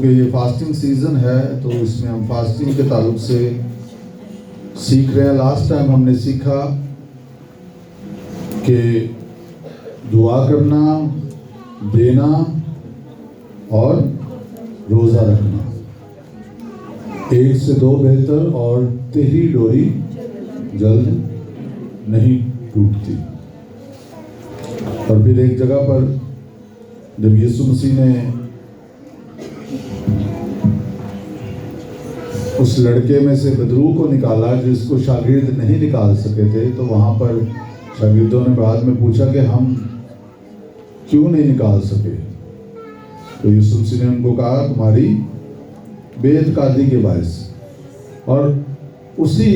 ये fasting season है तो इसमें हम फास्टिंग के ताल्लुक से सीख रहे हैं। लास्ट टाइम हमने सीखा कि दुआ करना, देना और रोज़ा रखना, एक से दो बेहतर और तेरी डोरी जल्द नहीं टूटती। और फिर एक जगह पर जब यीशु मसीह ने उस लड़के में से बदरू को निकाला जिसको शागिर्द नहीं निकाल सके थे, तो वहाँ पर शागिर्दों ने बाद में पूछा कि हम क्यों नहीं निकाल सके। तो यीशु मसीह ने उनको कहा तुम्हारी बेइत्कादी के बायस। और उसी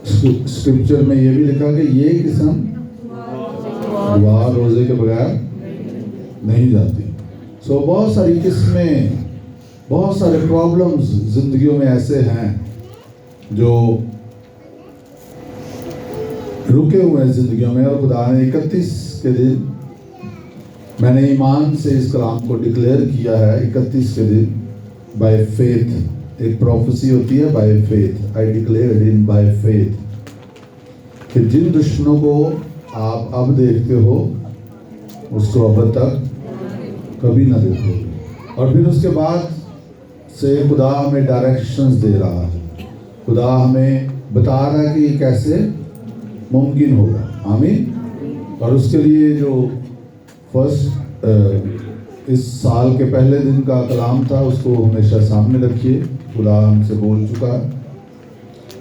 स्क्रिप्चर में ये भी लिखा कि ये किस्म दुआ रोजे के बगैर नहीं जाती। सो बहुत सारी किस्में, बहुत सारे प्रॉब्लम्स जिंदगियों में ऐसे हैं जो रुके हुए हैं जिंदगियों में। और खुदा ने 31 के दिन मैंने ईमान से इस कलाम को डिक्लेयर किया है। 31 के दिन बाय फेथ, एक प्रोफेसी होती है by faith, I declared in by faith कि जिन दुश्मनों को आप अब देखते हो उसको अब तक कभी ना देखोगे। और फिर उसके बाद से खुदा हमें डायरेक्शंस दे रहा है, खुदा हमें बता रहा है कि ये कैसे मुमकिन होगा। आमीन। और उसके लिए जो फर्स्ट इस साल के पहले दिन का कलाम था उसको हमेशा सामने रखिए। खुदा हमसे बोल चुका है,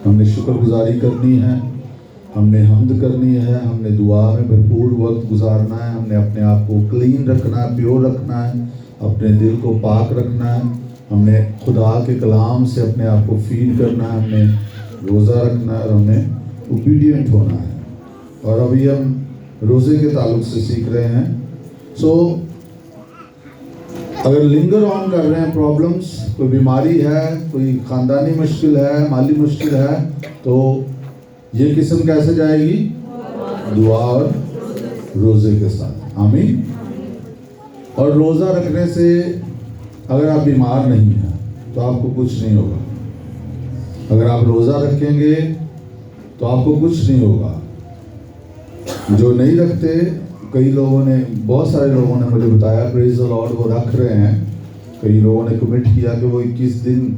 हमने शुक्रगुजारी करनी है, हमने हम्द करनी है, हमने दुआ में भरपूर वक्त गुजारना है, हमने अपने आप को क्लीन रखना है, प्योर रखना है, अपने दिल को पाक रखना है, हमने खुदा के कलाम से अपने आप को फीड करना है, हमने रोज़ा रखना है और हमें ओबीडियंट होना है। और अभी हम रोज़े के ताल्लुक से सीख रहे हैं। सो अगर लिंगर ऑन कर रहे हैं प्रॉब्लम्स, कोई बीमारी है, कोई ख़ानदानी मुश्किल है, माली मुश्किल है, तो ये किस्म कैसे जाएगी? दुआ और रोज़े के साथ। आमीन। और रोज़ा रखने से अगर आप बीमार नहीं हैं तो आपको कुछ नहीं होगा। अगर आप रोज़ा रखेंगे तो आपको कुछ नहीं होगा। जो नहीं रखते, कई लोगों ने, बहुत सारे लोगों ने मुझे बताया प्रेज़ द लॉर्ड वो रख रहे हैं। कई लोगों ने कमिट किया कि वो 21 दिन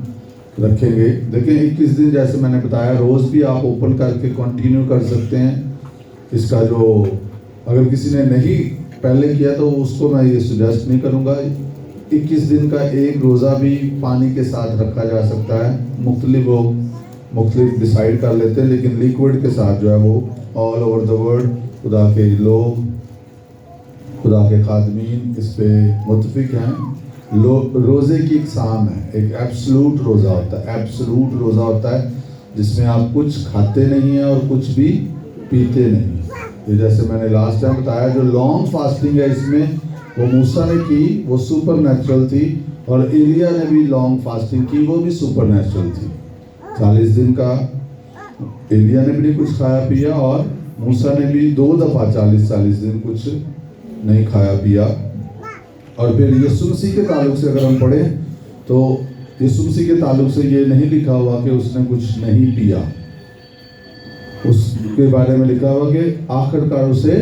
रखेंगे। देखिए 21 दिन जैसे मैंने बताया, रोज़ भी आप ओपन करके कंटिन्यू कर सकते हैं। इसका जो अगर किसी ने नहीं पहले किया तो उसको मैं ये सजेस्ट नहीं करूँगा। 21 दिन का एक रोज़ा भी पानी के साथ रखा जा सकता है। मुख्तलिफ लोग मुख्तलिफ डिसाइड कर लेते हैं, लेकिन लिक्विड के साथ जो है वो ऑल ओवर द वर्ल्ड खुदा के लोग, खुदा के खादमीन इस पे मुत्तफिक हैं। रोज़े की एक साम है, एक एब्सोल्यूट रोज़ा होता है। एब्सोल्यूट रोज़ा होता है जिसमें आप कुछ खाते नहीं हैं और कुछ भी पीते नहीं। ये जैसे मैंने लास्ट टाइम बताया, जो लॉन्ग फास्टिंग है इसमें वो मूसा ने की, वो सुपर नेचुरल थी। और एलिया ने भी लॉन्ग फास्टिंग की, वो भी सुपर नेचुरल थी। 40 दिन का एलिया ने भी नहीं कुछ खाया पिया, और मूसा ने भी 2 दफ़ा 40 दिन कुछ नहीं खाया पिया। और फिर यीशु मसीह के ताल्लुक से अगर हम पढ़ें तो यीशु मसीह के ताल्लुक से ये नहीं लिखा हुआ कि उसने कुछ नहीं पिया। उसके बारे में लिखा हुआ कि आखिरकार उसे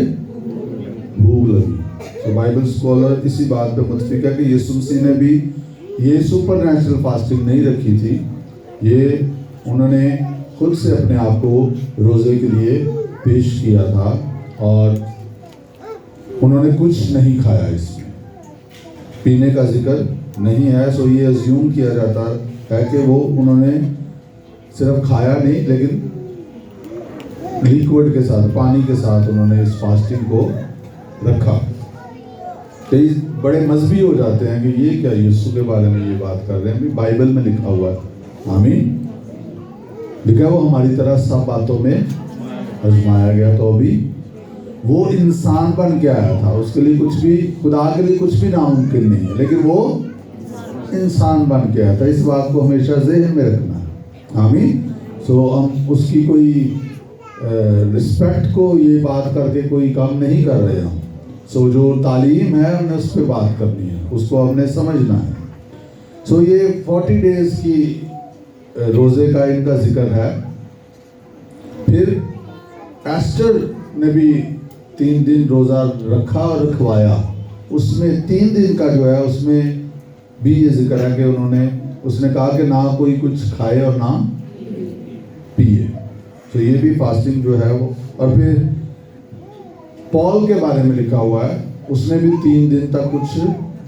भूख लगी। तो बाइबल स्कॉलर इसी बात पे मुत्तफिक है कि यीशु मसीह ने भी ये सुपर नेचुरल फास्टिंग नहीं रखी थी। ये उन्होंने खुद से अपने आप को रोज़े के लिए पेश किया था और उन्होंने कुछ नहीं खाया। इसमें पीने का जिक्र नहीं है। सो ये अज्यूम किया जाता है कि वो उन्होंने सिर्फ खाया नहीं, लेकिन लिक्विड के साथ, पानी के साथ उन्होंने इस फास्टिंग को रखा। कई बड़े मजहबी हो जाते हैं कि ये क्या यीशु के बारे में ये बात कर रहे हैं, भी बाइबल में लिखा हुआ है। आमीन। लिखा वो हमारी तरह सब बातों में आजमाया गया, तो अभी वो इंसान बन के आया था। उसके लिए कुछ भी, खुदा के लिए कुछ भी नामुमकिन नहीं है, लेकिन वो इंसान बन के आया था। इस बात को हमेशा ज़हन में रखना है। आमीन। सो हम उसकी कोई रिस्पेक्ट को ये बात करके कोई काम नहीं कर रहे हम। सो जो तालीम है हमने उस पर बात करनी है, उसको हमने समझना है। सो ये 40 डेज की रोज़े का इनका जिक्र है। फिर एस्टर ने भी 3 दिन रोज़ा रखा और रखवाया। उसमें 3 दिन का जो है उसमें भी ये जिक्र है कि उसने कहा कि ना कोई कुछ खाए और ना पिए। तो ये भी फास्टिंग जो है वो। और फिर पॉल के बारे में लिखा हुआ है, उसने भी 3 दिन तक कुछ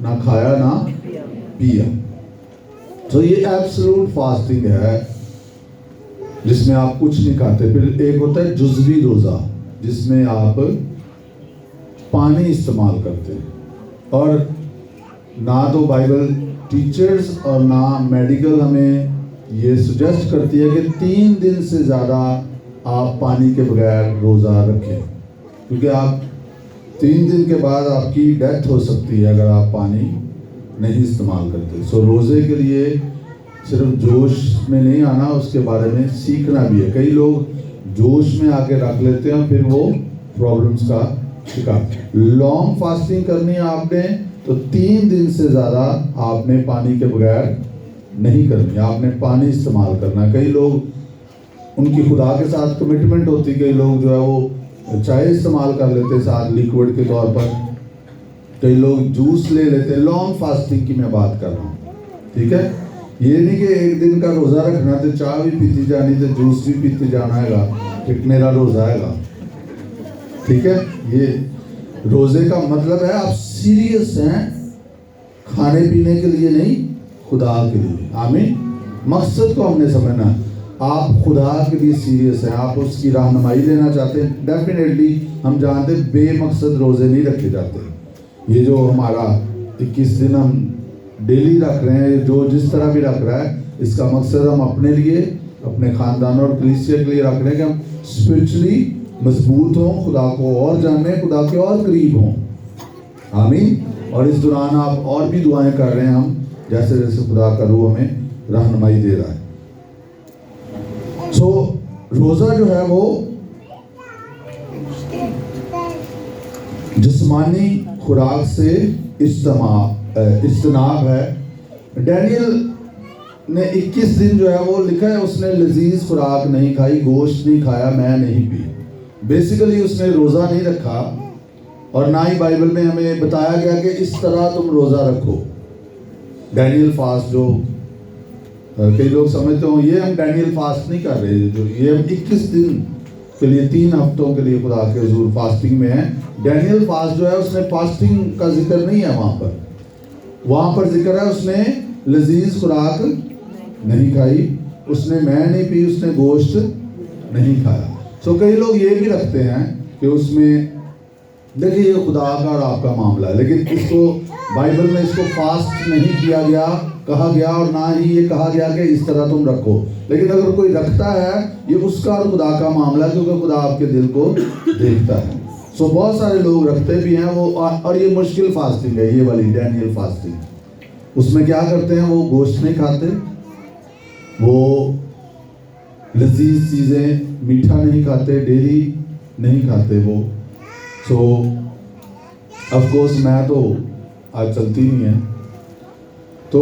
ना खाया ना पिया। तो ये एब्सोल्यूट फास्टिंग है जिसमें आप कुछ नहीं खाते। फिर एक होता है जुज़वी रोज़ा जिसमें आप पानी इस्तेमाल करते हैं। और ना तो बाइबल टीचर्स और ना मेडिकल हमें ये सजेस्ट करती है कि 3 दिन से ज़्यादा आप पानी के बगैर रोज़ा रखें, क्योंकि आप 3 दिन के बाद आपकी डेथ हो सकती है अगर आप पानी नहीं इस्तेमाल करते। सो रोज़े के लिए सिर्फ जोश में नहीं आना, उसके बारे में सीखना भी है। कई लोग जोश में आके रख लेते हैं, फिर वो प्रॉब्लम्स का शिकार। लॉन्ग फास्टिंग करनी है आपने तो 3 दिन से ज़्यादा आपने पानी के बगैर नहीं करनी, आपने पानी इस्तेमाल करना। कई लोग उनकी खुदा के साथ कमिटमेंट होती, कई लोग जो है वो चाय इस्तेमाल कर लेते हैं साथ लिक्विड के तौर पर, कई लोग जूस ले लेते हैं। लॉन्ग फास्टिंग की मैं बात कर रहा हूँ, ठीक है। ये नहीं कि एक दिन का रोज़ा रखना तो चाय भी पीती जानी तो जूस भी पीते जाना है, फिर मेरा रोज़ा आएगा, ठीक है। ये रोज़े का मतलब है आप सीरियस हैं, खाने पीने के लिए नहीं, खुदा के लिए। आमीन। मकसद को हमने समझना है, आप खुदा के लिए सीरियस हैं, आप उसकी रहनुमाई लेना चाहते हैं। डेफिनेटली हम जानते हैं बेमकसद रोज़े नहीं रखे जाते। ये जो हमारा 21 दिन हम डेली रख रहे हैं, जो जिस तरह भी रख रहा है, इसका मकसद हम अपने लिए, अपने ख़ानदान और कलीसिया के लिए रख रहे हैं कि हम स्पिरिचुअली मजबूत हों, खुदा को और जाने, खुदा के और करीब हों। आमीन। और इस दौरान आप और भी दुआएं कर रहे हैं, हम जैसे जैसे खुदा का रूह हमें रहनुमाई दे रहा है। सो रोज़ा जो है वो जिस्मानी खुराक से इज्तनाब है। डैनियल ने 21 दिन जो है वो लिखा है, उसने लजीज खुराक नहीं खाई, गोश्त नहीं खाया, मैं नहीं पी। बेसिकली उसने रोज़ा नहीं रखा, और ना ही बाइबल में हमें बताया गया कि इस तरह तुम रोज़ा रखो। डैनियल फास्ट जो कई लोग समझते हो, ये हम डैनियल फास्ट नहीं कर रहे, जो ये हम 21 दिन के लिए 3 हफ्तों के लिए खुदा के हुजूर फास्टिंग में है। डैनियल फास्ट जो है उसने फास्टिंग का जिक्र नहीं है वहाँ पर जिक्र है उसने लजीज खुराक नहीं खाई, उसने मैं नहीं पी, उसने गोश्त नहीं खाया। सो कई लोग ये भी रखते हैं कि उसमें, देखिए ये खुदा का और आपका मामला है, लेकिन इसको बाइबल में इसको फास्ट नहीं किया गया, कहा गया, और ना ही ये कहा गया कि इस तरह तुम रखो। लेकिन अगर कोई रखता है, ये उसका और खुदा का मामला है, क्योंकि खुदा आपके दिल को देखता है। सो बहुत सारे लोग रखते भी हैं वो, और ये मुश्किल फास्टिंग है, ये वाली डैनियल फास्टिंग। उसमें क्या करते हैं, वो गोश्त नहीं खाते, वो लजीज चीज़ें, मीठा नहीं खाते, डेयरी नहीं खाते वो। सो ऑफ कोर्स मैं तो आज चलती नहीं है, तो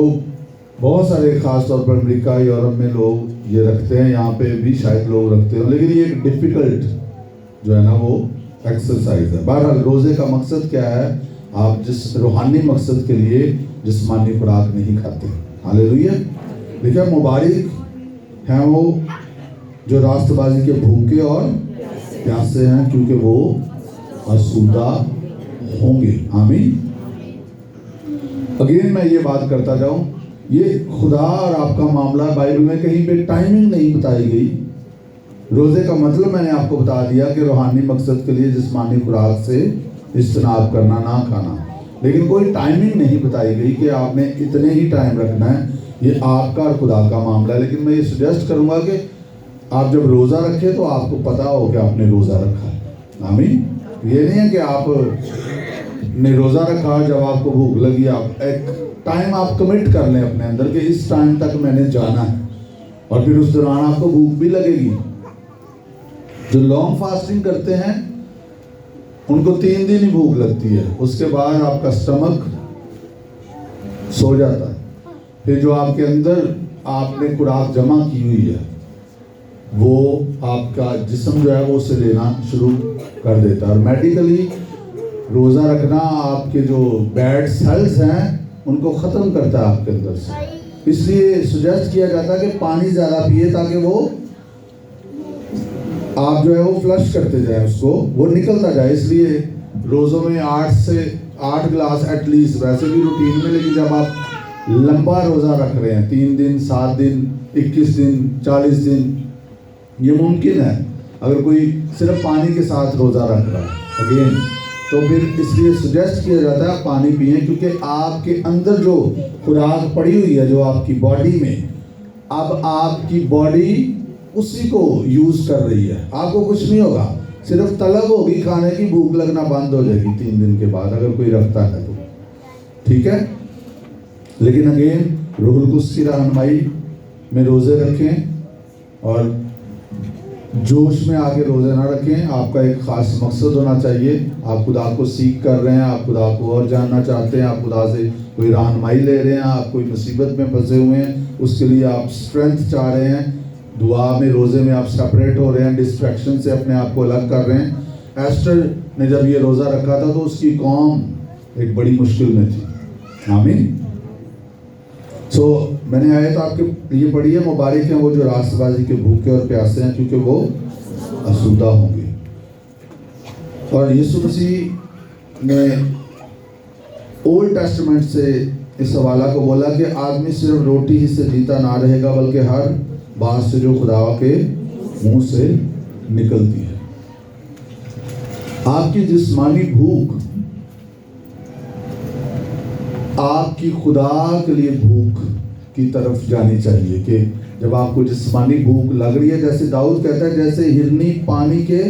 बहुत सारे ख़ास तौर पर अमेरिका, यूरोप में लोग ये रखते हैं, यहाँ पे भी शायद लोग रखते हैं, लेकिन ये एक डिफ़िकल्ट जो है ना वो एक्सरसाइज है। बहरहाल रोज़े का मकसद क्या है, आप जिस रूहानी मकसद के लिए जिस्मानी खुराक नहीं खाते। हालेलुया। देखिए मुबारक हैं वो जो रास्तबाजी के भूखे और प्यासे हैं, क्योंकि वो आसूदा होंगे। आमीन। अगेन मैं ये बात करता जाऊं, ये खुदा और आपका मामला बाइबल में कहीं पे टाइमिंग नहीं बताई गई। रोज़े का मतलब मैंने आपको बता दिया कि रूहानी मकसद के लिए जिस्मानी खुराक से इज्तनाब करना, ना खाना, लेकिन कोई टाइमिंग नहीं बताई गई कि आपने इतने ही टाइम रखना है। ये आपका और खुदा का मामला है। लेकिन मैं ये सजेस्ट करूँगा कि आप जब रोज़ा रखें तो आपको पता हो कि आपने रोज़ा रखा है। आमीन। ये नहीं है कि आप ने रोज़ा रखा, जब आपको भूख लगी आप एक टाइम आप कमिट कर लें अपने अंदर कि इस टाइम तक मैंने जाना है, और फिर उस दौरान आपको भूख भी लगेगी। जो लॉन्ग फास्टिंग करते हैं उनको 3 दिन ही भूख लगती है, उसके बाद आपका स्टमक सो जाता है, फिर जो आपके अंदर आपने खुराक जमा की हुई है वो आपका जिस्म जो है वो उसे लेना शुरू कर देता है। और मेडिकली रोज़ा रखना आपके जो बैड सेल्स हैं उनको ख़त्म करता है आपके अंदर से। इसलिए सुजेस्ट किया जाता है कि पानी ज़्यादा पिए ताकि वो आप जो है वो फ्लश करते जाए, उसको वो निकलता जाए। इसलिए रोज़ों में 8 गिलास एटलीस्ट, वैसे भी रूटीन में, लेकिन जब आप लंबा रोज़ा रख रहे हैं 3 दिन, 7 दिन, 21 दिन, 40 दिन, ये मुमकिन है अगर कोई सिर्फ पानी के साथ रोज़ा रख रहा है अगेन, तो फिर इसलिए सुजेस्ट किया जाता है पानी पिए, क्योंकि आपके अंदर जो खुराक पड़ी हुई है जो आपकी बॉडी में, अब आपकी बॉडी उसी को यूज़ कर रही है। आपको कुछ नहीं होगा, सिर्फ तलब होगी खाने की, भूख लगना बंद हो जाएगी 3 दिन के बाद अगर कोई रखता है तो, ठीक है। लेकिन अगेन रूहुल कुद्स की रहनुमाई में रोज़े रखें और जोश में आके रोज़े ना रखें। आपका एक ख़ास मकसद होना चाहिए, आप खुदा को सीख कर रहे हैं, आप खुदा को और जानना चाहते हैं, आप खुदा से कोई रहनुमाई ले रहे हैं, आप कोई मुसीबत में फंसे हुए हैं, उसके लिए आप स्ट्रेंथ चाह रहे हैं, दुआ में रोज़े में आप सेपरेट हो रहे हैं, डिस्ट्रैक्शन से अपने आप को अलग कर रहे हैं। एस्टर ने जब ये रोज़ा रखा था तो उसकी कौम एक बड़ी मुश्किल में थी। आमीन। मैंने आयत आपके लिए पढ़ी है, मुबारक हैं वो जो रास्तबाजी के भूखे और प्यासे हैं क्योंकि वो आसूदा होंगे। और यीशु मसीह ने ओल्ड टेस्टामेंट से इस हवाला को बोला कि आदमी सिर्फ रोटी ही से जीता ना रहेगा बल्कि हर बात से जो खुदा के मुंह से निकलती है। आपकी जिस्मानी भूख आपकी खुदा के लिए भूख की तरफ जानी चाहिए कि जब आपको जिस्मानी भूख लग रही है, जैसे दाऊद कहता है जैसे हिरनी पानी के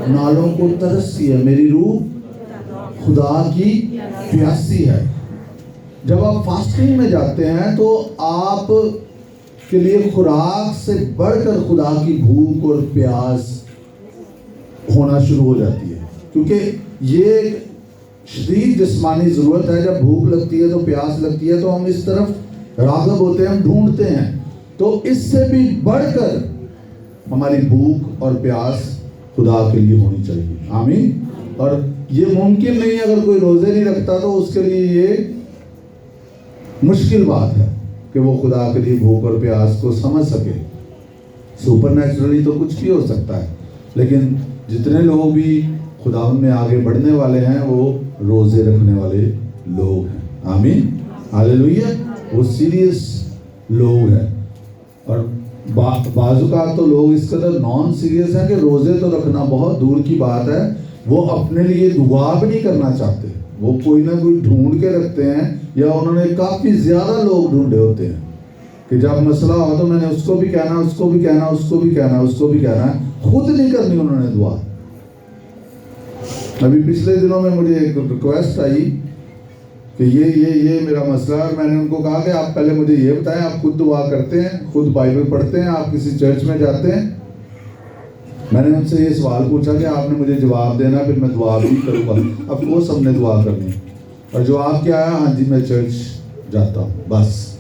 नालों को तरसती है, मेरी रूह खुदा की प्यासी है। जब आप फास्टिंग में जाते हैं तो आप के लिए खुराक से बढ़कर खुदा की भूख और प्यास होना शुरू हो जाती है, क्योंकि ये शदीद जिस्मानी ज़रूरत है। जब भूख लगती है तो प्यास लगती है तो हम इस तरफ राग़ब होते हैं, हम ढूंढते हैं। तो इससे भी बढ़कर हमारी भूख और प्यास खुदा के लिए होनी चाहिए। आमीन। और ये मुमकिन नहीं, अगर कोई रोज़े नहीं रखता तो उसके लिए ये मुश्किल बात है कि वो खुदा के लिए भूख और प्यास को समझ सके। सुपरनेचुरली तो कुछ भी हो सकता है, लेकिन जितने लोग भी खुदा में आगे बढ़ने वाले हैं वो रोज़े रखने वाले लोग हैं। आमीन, हालेलुया। वो सीरियस लोग हैं। और बाज़-औक़ात तो लोग इस कदर नॉन सीरियस हैं कि रोज़े तो रखना बहुत दूर की बात है, वो अपने लिए दुआ भी नहीं करना चाहते। वो कोई ना कोई ढूंढ के रखते हैं, या उन्होंने काफ़ी ज़्यादा लोग ढूंढे होते हैं कि जब मसला हो तो मैंने उसको भी कहना, उसको भी कहना, उसको भी कहना, उसको भी कहना, खुद नहीं करनी उन्होंने दुआ। अभी पिछले दिनों में मुझे एक रिक्वेस्ट आई कि ये मेरा मसला है। मैंने उनको कहा कि आप पहले मुझे ये बताएं, आप खुद दुआ करते हैं, खुद बाइबल पढ़ते हैं, आप किसी चर्च में जाते हैं? मैंने उनसे ये सवाल पूछा कि आपने मुझे जवाब देना, फिर मैं दुआ भी करूँगा। अब वो सबने दुआ करनी, और जवाब क्या आया? हाँ जी, मैं चर्च जाता हूँ, बस।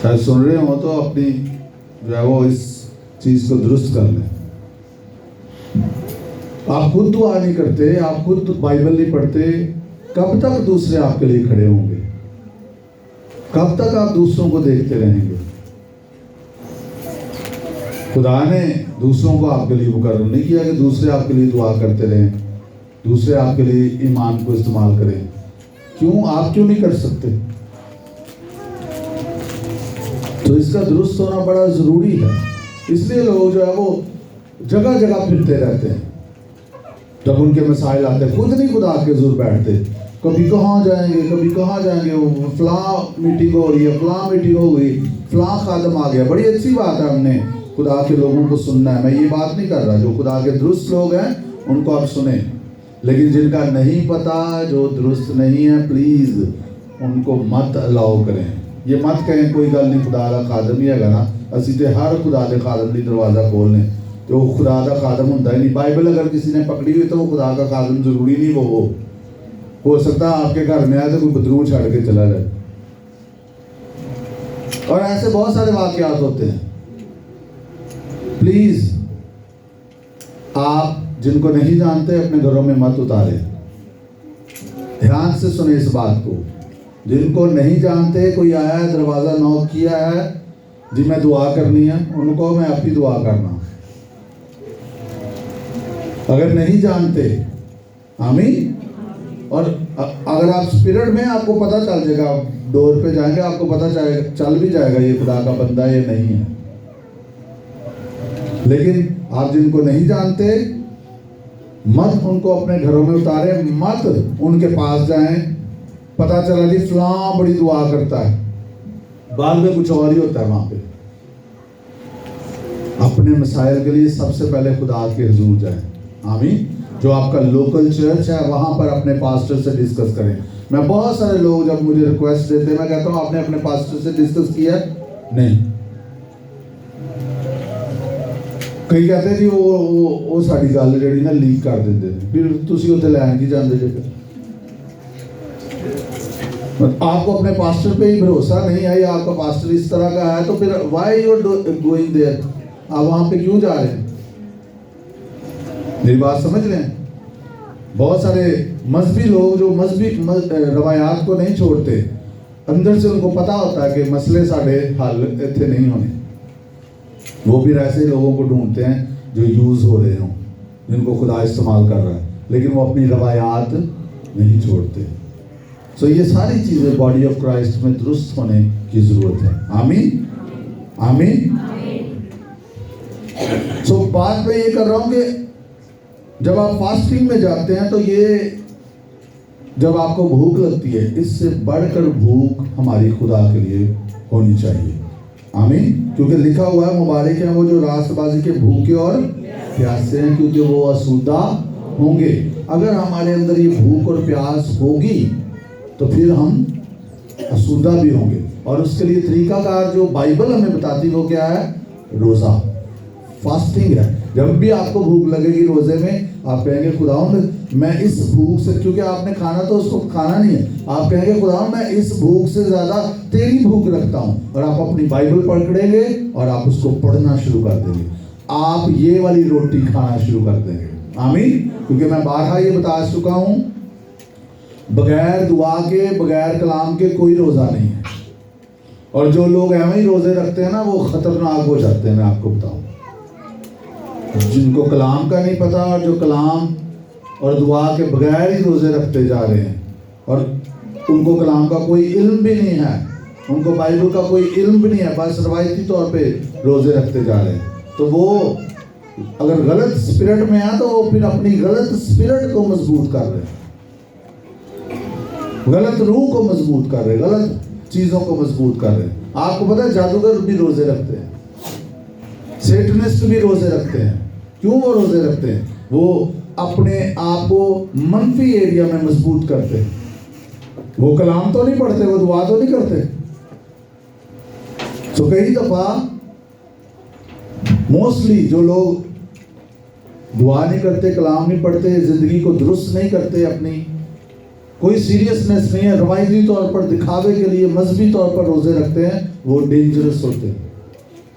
शायद सुन रहे हो तो अपनी जो है वो इस चीज़ को दुरुस्त कर लें। आप खुद दुआ नहीं करते, आप खुद बाइबल नहीं पढ़ते, कब तक दूसरे आपके लिए खड़े होंगे? कब तक आप दूसरों को देखते रहेंगे? खुदा ने दूसरों को आपके लिए मुकर्रर नहीं किया कि दूसरे आपके लिए दुआ करते रहें, दूसरे आपके लिए ईमान को इस्तेमाल करें। क्यों? आप क्यों नहीं कर सकते? तो इसका दुरुस्त होना बड़ा ज़रूरी है। इसलिए लोग जो है वो जगह जगह फिरते रहते हैं। जब उनके मसाइल आते हैं खुद नहीं खुदा के ज़रूर बैठते, कभी कहाँ जाएंगे, कभी कहाँ जाएंगे, वो फलां मीटिंग हो रही है, फलां मीटिंग हो गई, फलां खादम आ गया। बड़ी अच्छी बात है, हमने खुदा के लोगों को सुनना है। मैं ये बात नहीं कर रहा, जो खुदा के दुरुस्त लोग हैं उनको आप सुने, लेकिन जिनका नहीं पता, जो दुरुस्त नहीं है, प्लीज़ उनको मत अलाउ करें। ये मत कहें कोई गल नहीं, खुदा का खादम ही है ना, असी तो हर खुदा के खादम की दरवाज़ा खोलने, तो वो खुदा का खादम होता ही नहीं। बाइबल अगर किसी ने पकड़ी हुई तो वो खुदा का खादम जरूरी नहीं वो हो। हो सकता है आपके घर में आए तो कोई बदरू छाड़ के चला जाए। और ऐसे बहुत सारे वाकयात होते हैं। प्लीज आप जिनको नहीं जानते अपने घरों में मत उतारे। ध्यान से सुने इस बात को। जिनको नहीं जानते, कोई आया है, दरवाजा नॉक किया है, जी मैं दुआ करनी है, उनको मैं अपनी दुआ करना। अगर नहीं जानते, आमीन। और अगर आप स्पिरिट में, आपको पता चल जाएगा, डोर पे जाएंगे आपको पता चल भी जाएगा ये खुदा का बंदा ये नहीं है। लेकिन आप जिनको नहीं जानते, मत उनको अपने घरों में उतारे, मत उनके पास जाएं। पता चला जी फलां बड़ी दुआ करता है, बाद में कुछ और ही होता है वहां पे। अपने मसाइल के लिए सबसे पहले खुदा के हुजूर जाएं। आमीन। जो आपका लोकल चर्च है वहां पर अपने पास्टर से डिस्कस करें। मैं बहुत सारे लोग जब मुझे रिक्वेस्ट देते हैं, मैं कहता हूं आपने अपने पास्टर से डिस्कस किया? नहीं। कई कहते हैं जी वो साड़ी गल जी ना लीक कर देंगे, फिर तुसी उसे लैन की जाते जे। आपको अपने पास्टर पे ही भरोसा नहीं है, या आपका पास्टर इस तरह का है, तो फिर why you are going there? आप वहां पे क्यों जा रहे हैं? मेरी बात समझ लें। बहुत सारे मजहबी लोग जो मजहबी रवायात को नहीं छोड़ते, अंदर से उनको पता होता है कि मसले साढ़े हल इतने नहीं होने। वो भी ऐसे लोगों को ढूंढते हैं जो यूज हो रहे हों, जिनको खुदा इस्तेमाल कर रहा है, लेकिन वो अपनी रवायात नहीं छोड़ते। सो ये सारी चीजें बॉडी ऑफ क्राइस्ट में दुरुस्त होने की जरूरत है। आमीन, आमीन। सो बात मैं ये कर रहा हूं कि जब आप फास्टिंग में जाते हैं तो ये जब आपको भूख लगती है, इससे बढ़कर भूख हमारी खुदा के लिए होनी चाहिए। आमीन। क्योंकि लिखा हुआ है मुबारक है वो जो रास्तबाजी के भूखे और प्यासे हैं, क्योंकि वो असुदा होंगे। अगर हमारे अंदर ये भूख और प्यास होगी तो फिर हम असुदा भी होंगे। और उसके लिए तरीकाकार जो बाइबल हमें बताती है वो क्या है? रोज़ा, फास्टिंग है। जब भी आपको भूख लगेगी रोजे में, आप कहेंगे खुदावंद मैं इस भूख से, क्योंकि आपने खाना तो उसको खाना नहीं है, आप कहेंगे खुदावंद मैं इस भूख से ज्यादा तेरी भूख रखता हूँ, और आप अपनी बाइबल पकड़ेंगे और आप उसको पढ़ना शुरू कर देंगे। आप ये वाली रोटी खाना शुरू कर देंगे। आमीन। क्योंकि मैं बारहा ये बता चुका हूँ, बगैर दुआ के, बगैर कलाम के कोई रोजा नहीं है। और जो लोग ऐसे ही रोजे रखते हैं ना, वो खतरनाक हो जाते हैं। मैं आपको बताऊं, जिनको कलाम का नहीं पता, और जो कलाम और दुआ के बगैर ही रोजे रखते जा रहे हैं, और उनको कलाम का कोई इल्म भी नहीं है, उनको बाइबल का कोई इल्म भी नहीं है, बस रवायती तौर पे रोजे रखते जा रहे हैं, तो वो अगर गलत स्पिरिट में है तो वो फिर अपनी गलत स्पिरिट को मजबूत कर रहे हैं, गलत रूह को मजबूत कर रहे हैं, गलत चीजों को मजबूत कर रहे हैं। आपको पता है जादूगर भी रोजे रखते हैं, सेटनिस्ट भी रोजे रखते हैं। क्यों वो रोजे रखते हैं? वो अपने आप को मनफी एरिया में मजबूत करते हैं। वो कलाम तो नहीं पढ़ते, वो दुआ तो नहीं करते। तो कई दफा मोस्टली जो लोग दुआ नहीं करते, कलाम नहीं पढ़ते, जिंदगी को दुरुस्त नहीं करते, अपनी कोई सीरियसनेस नहीं है, रवायती तौर पर दिखावे के लिए मजहबी तौर पर रोजे रखते हैं, वो डेंजरस होते हैं।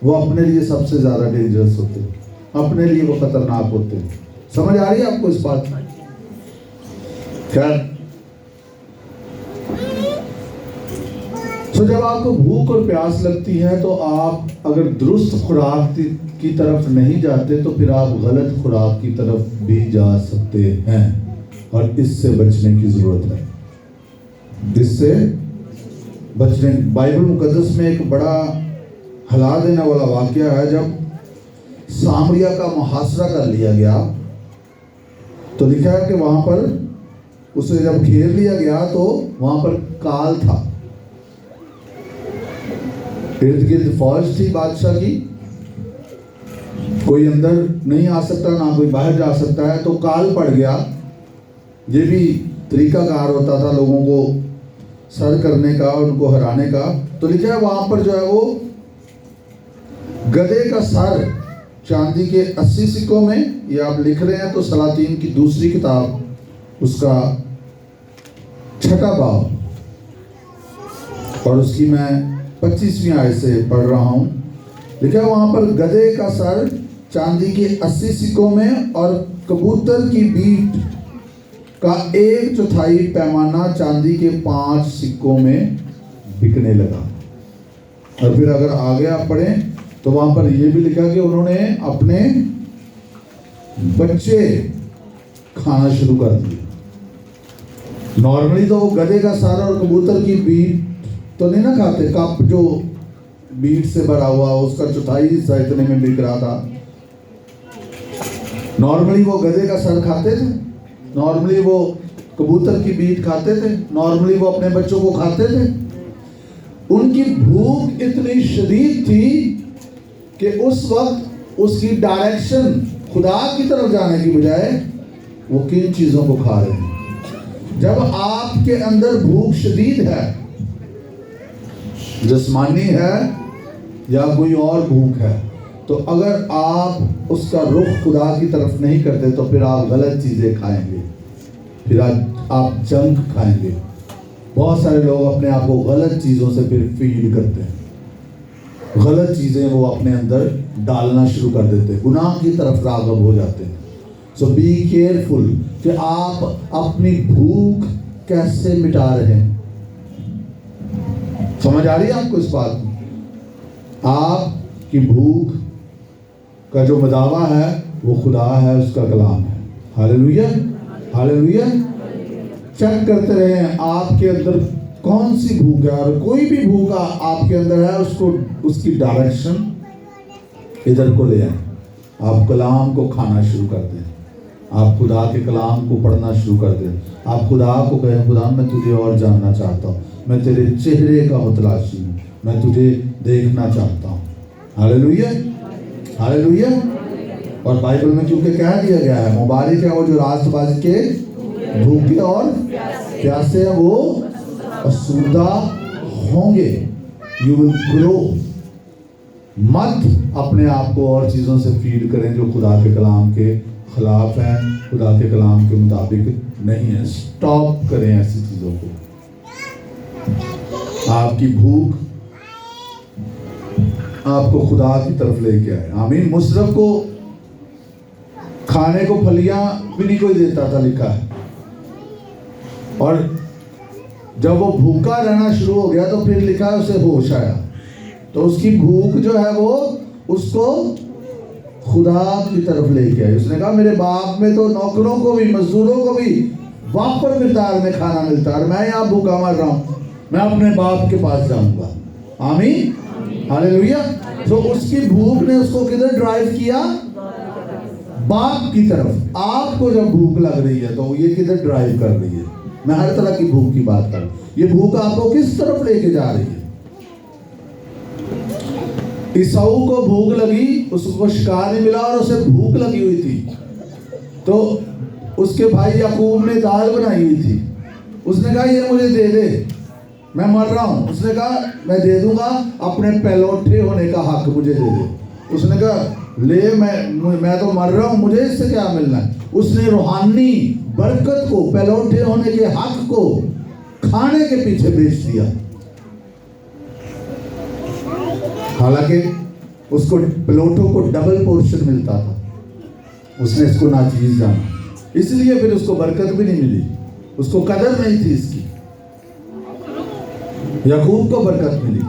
वो अपने लिए सबसे ज्यादा डेंजरस होते हैं, अपने लिए वो खतरनाक होते हैं। समझ आ रही है आपको इस बात? खैर, तो जब आपको भूख और प्यास लगती है तो आप अगर दुरुस्त खुराक की तरफ नहीं जाते तो फिर आप गलत खुराक की तरफ भी जा सकते हैं, और इससे बचने की जरूरत है। इससे बचने, बाइबल मुकद्दस में एक बड़ा हिला देने वाला वाकया है। जब सामरिया का मुहासरा कर लिया गया तो लिखा है कि वहां पर उसे जब घेर लिया गया तो वहां पर काल था, इर्द गिर्द फौज थी बादशाह की, कोई अंदर नहीं आ सकता, ना कोई बाहर जा सकता है। तो काल पड़ गया। ये भी तरीकाकार होता था लोगों को सर करने का, उनको हराने का। तो लिखा है वहां पर जो है वो गधे का सर चांदी के 80 सिक्कों में, ये आप लिख रहे हैं तो सलातीन की दूसरी किताब उसका छठा बाब और उसकी मैं 25वीं आयत से पढ़ रहा हूं। लिखा वहां पर गधे का सर चांदी के 80 सिक्कों में और कबूतर की बीट का 1/4 पैमाना चांदी के 5 सिक्कों में बिकने लगा। और फिर अगर आगे आप पढ़ें तो वहां पर यह भी लिखा कि उन्होंने अपने बच्चे खाना शुरू कर दिए। नॉर्मली तो वो गधे का सारा और कबूतर की बीट तो नहीं ना खाते, कप जो बीट से भरा हुआ उसका 1/4 हिस्सा इतने में बिक रहा था। नॉर्मली वो गधे का सर खाते थे, नॉर्मली वो कबूतर की बीट खाते थे, नॉर्मली वो अपने बच्चों को खाते थे। उनकी भूख इतनी शदीद थी कि उस वक्त उसकी डायरेक्शन खुदा की तरफ जाने की बजाय वो किन चीजों को खा रहे हैं। जब आपके अंदर भूख शदीद है, जिस्मानी है या कोई और भूख है, तो अगर आप उसका रुख खुदा की तरफ नहीं करते तो फिर आप गलत चीजें खाएंगे, फिर आप जंक खाएंगे। बहुत सारे लोग अपने आप को गलत चीजों से फिर फीड करते हैं, गलत चीजें वो अपने अंदर डालना शुरू कर देते हैं, गुनाह की तरफ राग़ब हो जाते हैं। सो बी केयरफुल कि आप अपनी भूख कैसे मिटा रहे हैं। समझ आ रही है आपको इस बात की? आपकी भूख का जो मदावा है वो खुदा है, उसका कलाम है। Hallelujah, hallelujah. चेक करते रहे आपके अंदर कौन सी भूख है, और कोई भी भूख आपके अंदर है उसको उसकी डायरेक्शन इधर को ले आए। आप कलाम को खाना शुरू कर दें, आप खुदा के कलाम को पढ़ना शुरू कर दें। आप खुदा को कहें, खुदा मैं तुझे और जानना चाहता हूँ, मैं तेरे चेहरे का मुतलाशी हूँ, मैं तुझे देखना चाहता हूँ। Hallelujah, hallelujah. और बाइबल में क्योंकि कह दिया गया है, मुबारक है वो जो रास्तबाजी के भूखे और प्यासे हैं, वो असुदा होंगे। You will grow. मत अपने आप को और चीज़ों से फीड करें जो खुदा के कलाम के खिलाफ हैं, खुदा के कलाम के मुताबिक नहीं है। स्टॉप करें ऐसी चीज़ों को। आपकी भूख आपको खुदा की तरफ लेके आए। आमीन। मुशर्रफ को खाने को फलियां भी नहीं कोई देता था, लिखा है। और जब वो भूखा रहना शुरू हो गया तो फिर लिखा है उसे होश आया। तो उसकी भूख जो है वो उसको खुदा की तरफ लेके आई। उसने कहा मेरे बाप में तो नौकरों को भी, मजदूरों को भी वापर मिकदार में खाना मिलता है, मैं यहाँ भूखा मर रहा हूँ, मैं अपने बाप के पास जाऊंगा। आमीन, हालेलुया। तो उसकी भूख ने उसको किधर ड्राइव किया? बाप की तरफ। आपको जब भूख लग रही है तो ये किधर ड्राइव कर रही है? मैं हर तरह की भूख की बात कर रहा हूं। ये भूख आपको किस तरफ लेके जा रही है? ईसाऊ को भूख लगी, उसको शिकार नहीं मिला और उसे भूख लगी हुई थी, तो उसके भाई याकूब ने दाल बनाई हुई थी। उसने कहा ये मुझे दे दे, मैं मर रहा हूं। उसने कहा मैं दे दूंगा, अपने पहलौठे होने का हक मुझे दे दे। उसने कहा ले, मैं तो मर रहा हूं, मुझे इससे क्या मिलना है? उसने रूहानी बरकत को, पहलौठे होने के हक को खाने के पीछे बेच दिया। हालांकि उसको पहलौठों को डबल पोर्शन मिलता था, उसने इसको नाचीज जाना, इसलिए फिर उसको बरकत भी नहीं मिली, उसको कदर नहीं थी इसकी। याकूब को बरकत मिली।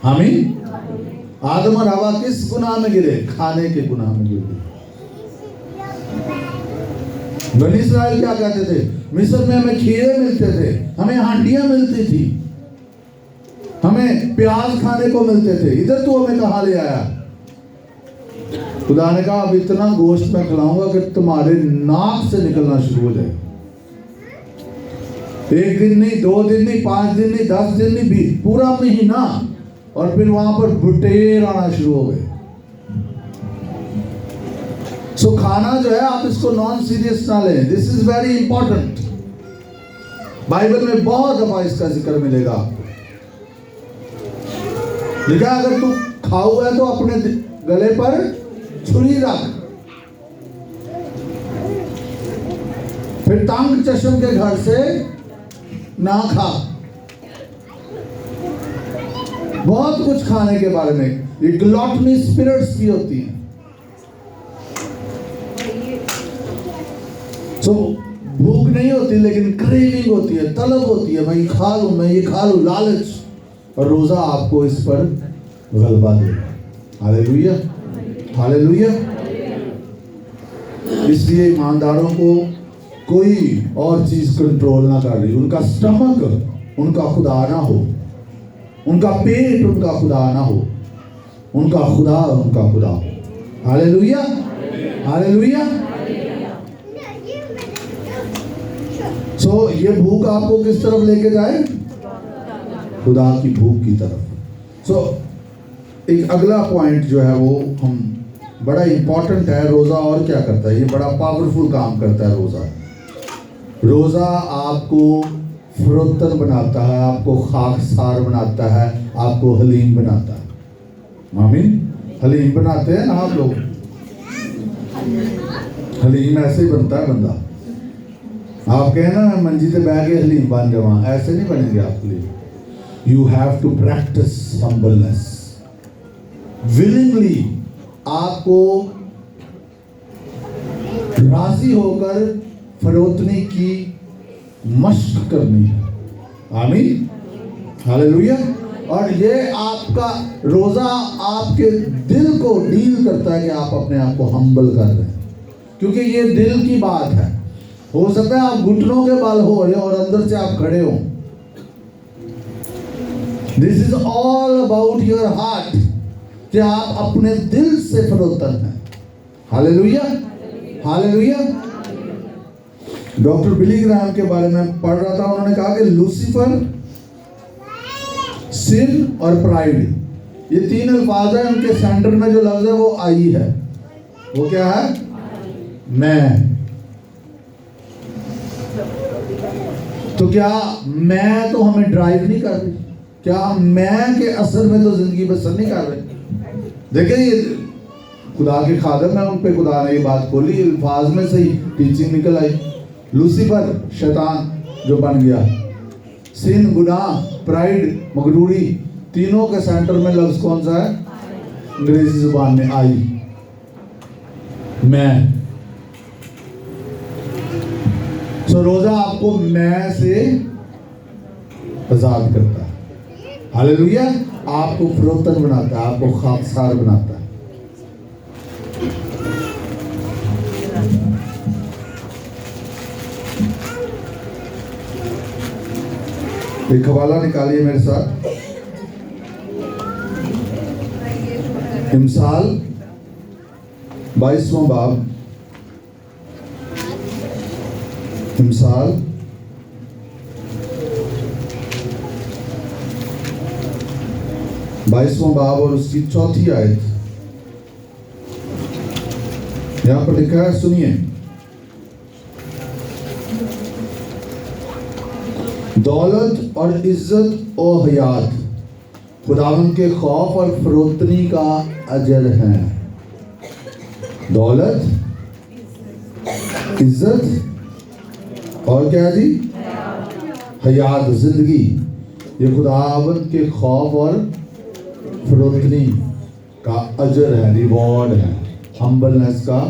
आमीन। आदम और हवा किस गुनाह में गिरे? खाने के गुनाह में गिरे। बनी इस्राएल क्या कहते थे? मिस्र में हमें खीरे मिलते थे, हमें हांडियां मिलती थी, हमें प्याज खाने को मिलते थे, इधर तू हमें कहां ले आया? खुदा ने कहा अब इतना गोश्त मैं खिलाऊंगा कि तुम्हारे नाक से निकलना शुरू हो जाए। 1 दिन नहीं, 2 दिन नहीं, 5 दिन नहीं, 10 दिन नहीं, पूरा महीना। और फिर वहां पर बुटेर आना शुरू हो गए। सो खाना जो है आप इसको नॉन सीरियस ना लें, this is very important. Bible में बहुत दफा इसका जिक्र मिलेगा आपको। लिखा अगर तू खाऊ है तो अपने गले पर छुरी रख। फिर तंग चश्म के घर से ना खा। बहुत कुछ खाने के बारे में, ये ग्लॉटनी स्पिरिट्स भी होती हैं। तो भूख नहीं होती लेकिन क्रेविंग होती है, तलब होती है, मैं ये खा लूं, मैं ये खा लूं, लालच। और रोजा आपको इस पर गलबा देगा। Hallelujah, hallelujah. इसलिए ईमानदारों को कोई और चीज कंट्रोल ना कर रही। उनका स्टमक उनका खुदा ना हो, उनका पेट उनका खुदा ना हो, उनका खुदा उनका खुदा हो। Hallelujah, hallelujah. सो ये भूख आपको किस तरफ लेके जाए? खुदा की भूख की तरफ। सो एक अगला पॉइंट जो है वो हम बड़ा इंपॉर्टेंट है। रोजा और क्या करता है? ये बड़ा पावरफुल काम करता है रोजा। रोजा आपको फरोतन बनाता है, आपको खाकसार बनाता है, आपको हलीम बनाता है। आमीन। हलीम बनाते हैं ना आप लोग? हलीम ऐसे ही बनता है बंदा। आप कहें ना मंजी से बैठ के हलीम बन जावा, ऐसे नहीं बनेंगे आपके लिए। You have to practice humbleness. Willingly आपको राजी होकर फरोतनी की मश्क करनी है। आमीन, हालेलुया। और ये आपका रोजा आपके दिल को डील करता है कि आप अपने आप को हम्बल कर रहे हैं, क्योंकि ये दिल की बात है। हो सकता है आप घुटनों के बल हो रहे और अंदर से आप खड़े हो। This is all about your heart, कि आप अपने दिल से फरोतन हैं। Hallelujah, hallelujah. Doctor Billy Graham के बारे में पढ़ रहा था, उन्होंने कहा कि लूसीफर, सिन और प्राइड, ये तीन अल्फाज है। उनके सेंटर में जो लफ्ज है वो आई है। वो क्या है? मैं। तो क्या मैं तो हमें ड्राइव नहीं कर रही? क्या मैं के असर में तो जिंदगी बसर नहीं कर रहे? देखिए ये खुदा के खादम है, उन पे खुदा ने ये बात खोली, अल्फाज में से ही टीचिंग निकल आई। लूसीफर शैतान जो बन गया, सिन गुनाह, प्राइड मगरूरी, तीनों के सेंटर में लफ्ज कौन सा है? अंग्रेजी जुबान में आई, मैं। सो रोजा आपको मैं से आजाद करता है। हालेलुया। आपको फरोतन बनाता है, आपको खाकसार बनाता है। एक हवाला निकालिए मेरे साथ। इमसाल 22वां बाब, इमसाल 22वां बाब और उसकी 4थी आयत। यहां पर लिखा है, सुनिए। दौलत और इज्जत और हयात खुदावंद के खौफ और फरोतनी का अजर है। दौलत, इज्जत और क्या जी? हयात, जिंदगी। ये खुदावंद के खौफ और फरोतनी का अजर है, रिवॉर्ड है। हम्बलनेस का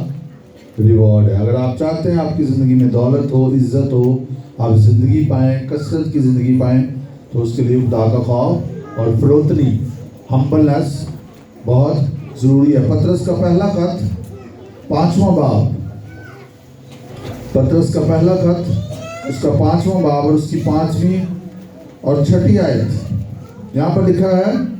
रिवॉर्ड है। अगर आप चाहते हैं आपकी ज़िंदगी में दौलत हो, इज्जत हो, आप ज़िंदगी पाएँ, कसरत की ज़िंदगी पाएँ, तो उसके लिए खुदा का खौफ और फरोतनी, हम्बलनेस बहुत ज़रूरी है। पतरस का पहला खत 5वां बाब, पतरस का पहला खत उसका 5वां बाब और उसकी 5वीं और 6ठी आयत। यहाँ पर लिखा है,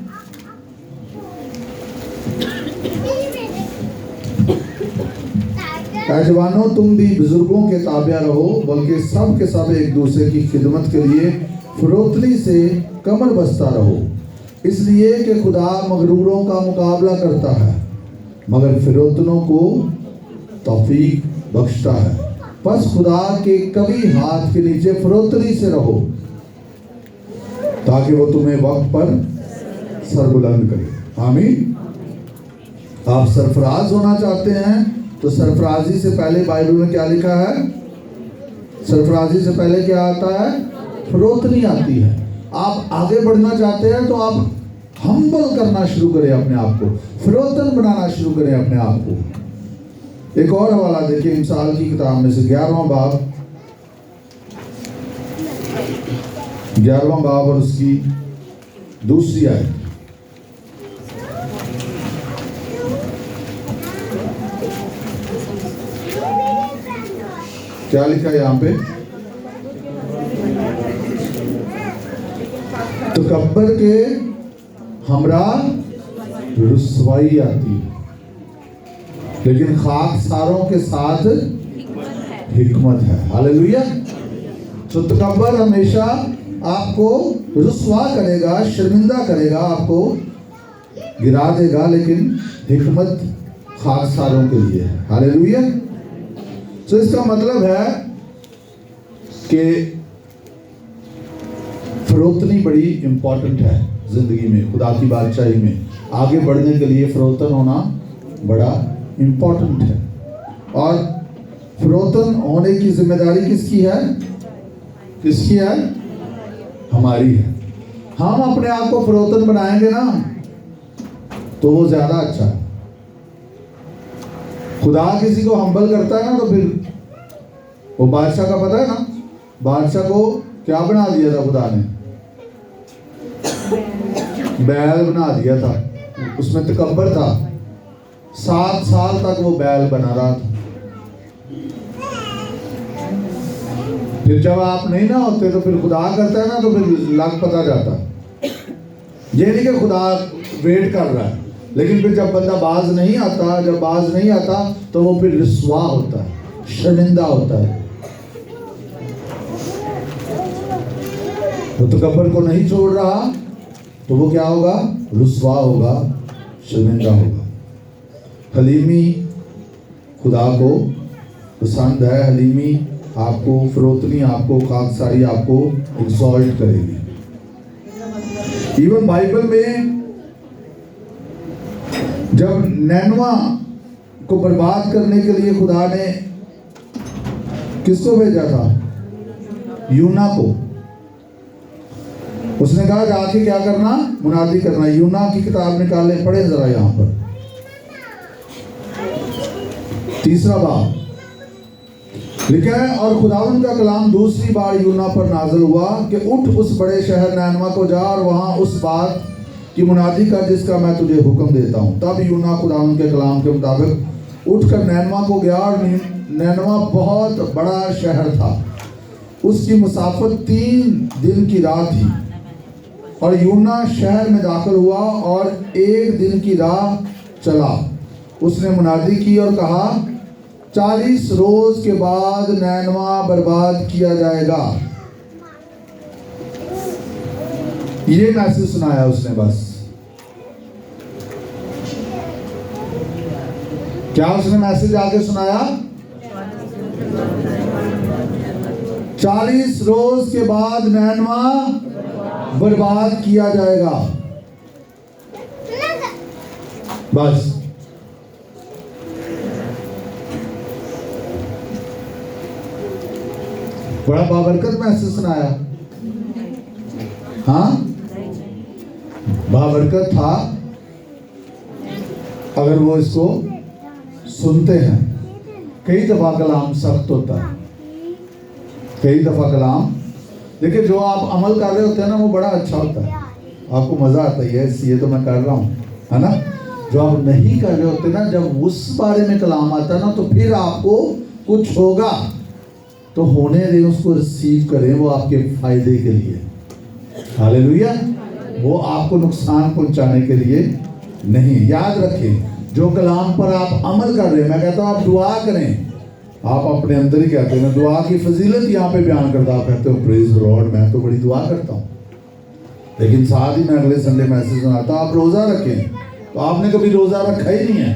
जवानों तुम भी बुजुर्गों के ताबिया रहो, बल्कि सब के सब एक दूसरे की खिदमत के लिए फरोतनी से कमर बस्ता रहो, इसलिए कि खुदा मगरूरों का मुकाबला करता है मगर फिरोतनों को तौफीक बख्शता है। बस खुदा के कभी हाथ के नीचे फरोतनी से रहो ताकि वो तुम्हें वक्त पर सरबुलंद करे। आमीन। आप सरफराज होना चाहते हैं तो सरफराजी से पहले बाइबल में क्या लिखा है? सरफराजी से पहले क्या आता है? फरोतनी आती है। आप आगे बढ़ना चाहते हैं तो आप हम्बल करना शुरू करें अपने आप को, फरोतन बनाना शुरू करें अपने आप को। एक और हवाला देखिए मिसाल की किताब में से 11वां बाब और उसकी दूसरी आयत। क्या लिखा है यहाँ पे? तकब्बर के हमरा रुसवाई आती है, लेकिन खाकसारों के साथ हिकमत है। हालेलुया। तो तकब्बर हमेशा आपको रुसवा करेगा, शर्मिंदा करेगा, आपको गिरा देगा, लेकिन हिकमत खाकसारों के लिए है। हालेलुया। तो इसका मतलब है कि फरोतनी बड़ी इंपॉर्टेंट है जिंदगी में, खुदा की बादशाही में आगे बढ़ने के लिए फरोतन होना बड़ा इंपॉर्टेंट है। और फरोतन होने की जिम्मेदारी किसकी है? किसकी है? हमारी है। हम अपने आप को फरोतन बनाएंगे ना तो वो ज्यादा अच्छा है। खुदा किसी को हम्बल करता है ना तो फिर वो बादशाह का पता है ना, बादशाह को क्या बना दिया था खुदा ने? बैल बना दिया था। उसमें तकब्बर था, 7 साल तक वो बैल बना रहा था। फिर जब आप नहीं ना होते तो फिर खुदा करता है ना तो फिर लग पता जाता। ये नहीं कि खुदा वेट कर रहा है, लेकिन फिर जब बंदा बाज नहीं आता, जब बाज नहीं आता तो वो फिर रुसवा होता है, शर्मिंदा होता है। वो तकब्बर को नहीं छोड़ रहा तो वो क्या होगा? रुसवा होगा, शर्मिंदा होगा। हलीमी खुदा को पसंद है। हलीमी आपको, फरोतनी आपको, खाकसारी आपको एक्सॉल्ट करेगी। इवन बाइबल में जब नैनवा को बर्बाद करने के लिए खुदा ने किसको भेजा था? यूना को। उसने कहा जाके क्या करना? मुनादी करना। यूना की किताब निकाले, पढ़े जरा यहां पर 3रा बाब लिखा है, और खुदावंद का कलाम दूसरी बार यूना पर नाज़िल हुआ कि उठ उस बड़े शहर नैनवा को जा और वहां उस बात की मुनादी कर जिसका मैं तुझे हुक्म देता हूं। तब यूना खुदावंद के कलाम के मुताबिक उठकर नैनवा को गया, और नैनवा बहुत बड़ा शहर था। उसकी मुसाफत 3 दिन की राह थी। और यूना शहर में दाखिल हुआ और 1 दिन की राह चला। उसने मुनादी की और कहा, 40 रोज के बाद नैनवा बर्बाद किया जाएगा। ये मैसेज सुनाया उसने। बस क्या उसने मैसेज आगे सुनाया? 40 रोज के बाद नैनवा बर्बाद किया जाएगा। बस बड़ा बाबरकत मैसेज सुनाया। हाँ, बाबरकत था अगर वो इसको सुनते हैं। कई दफा कलाम सख्त होता है, कई दफा कलाम, देखिए जो आप अमल कर रहे होते हैं ना वो बड़ा अच्छा होता है, आपको मजा आता है, यस ये तो मैं कर रहा हूँ, है ना। जो आप नहीं कर रहे होते ना, जब उस बारे में कलाम आता है ना तो फिर आपको कुछ होगा, तो होने दें, उसको रिसीव करें, वो आपके फायदे के लिए। हालेलुया। वो आपको नुकसान पहुंचाने के लिए नहीं। याद रखें, जो कलाम पर आप अमल कर रहे हैं, मैं कहता हूँ आप दुआ करें। आप अपने अंदर ही कहते हैं, दुआ की फजीलत यहाँ पे बयान करता, आप कहते हो प्रेज द लॉर्ड, मैं तो बड़ी दुआ करता हूँ, लेकिन साथ ही मैं अगले संडे मैसेज सुनाता आप रोजा रखें, तो आपने कभी रोजा रखा ही नहीं है,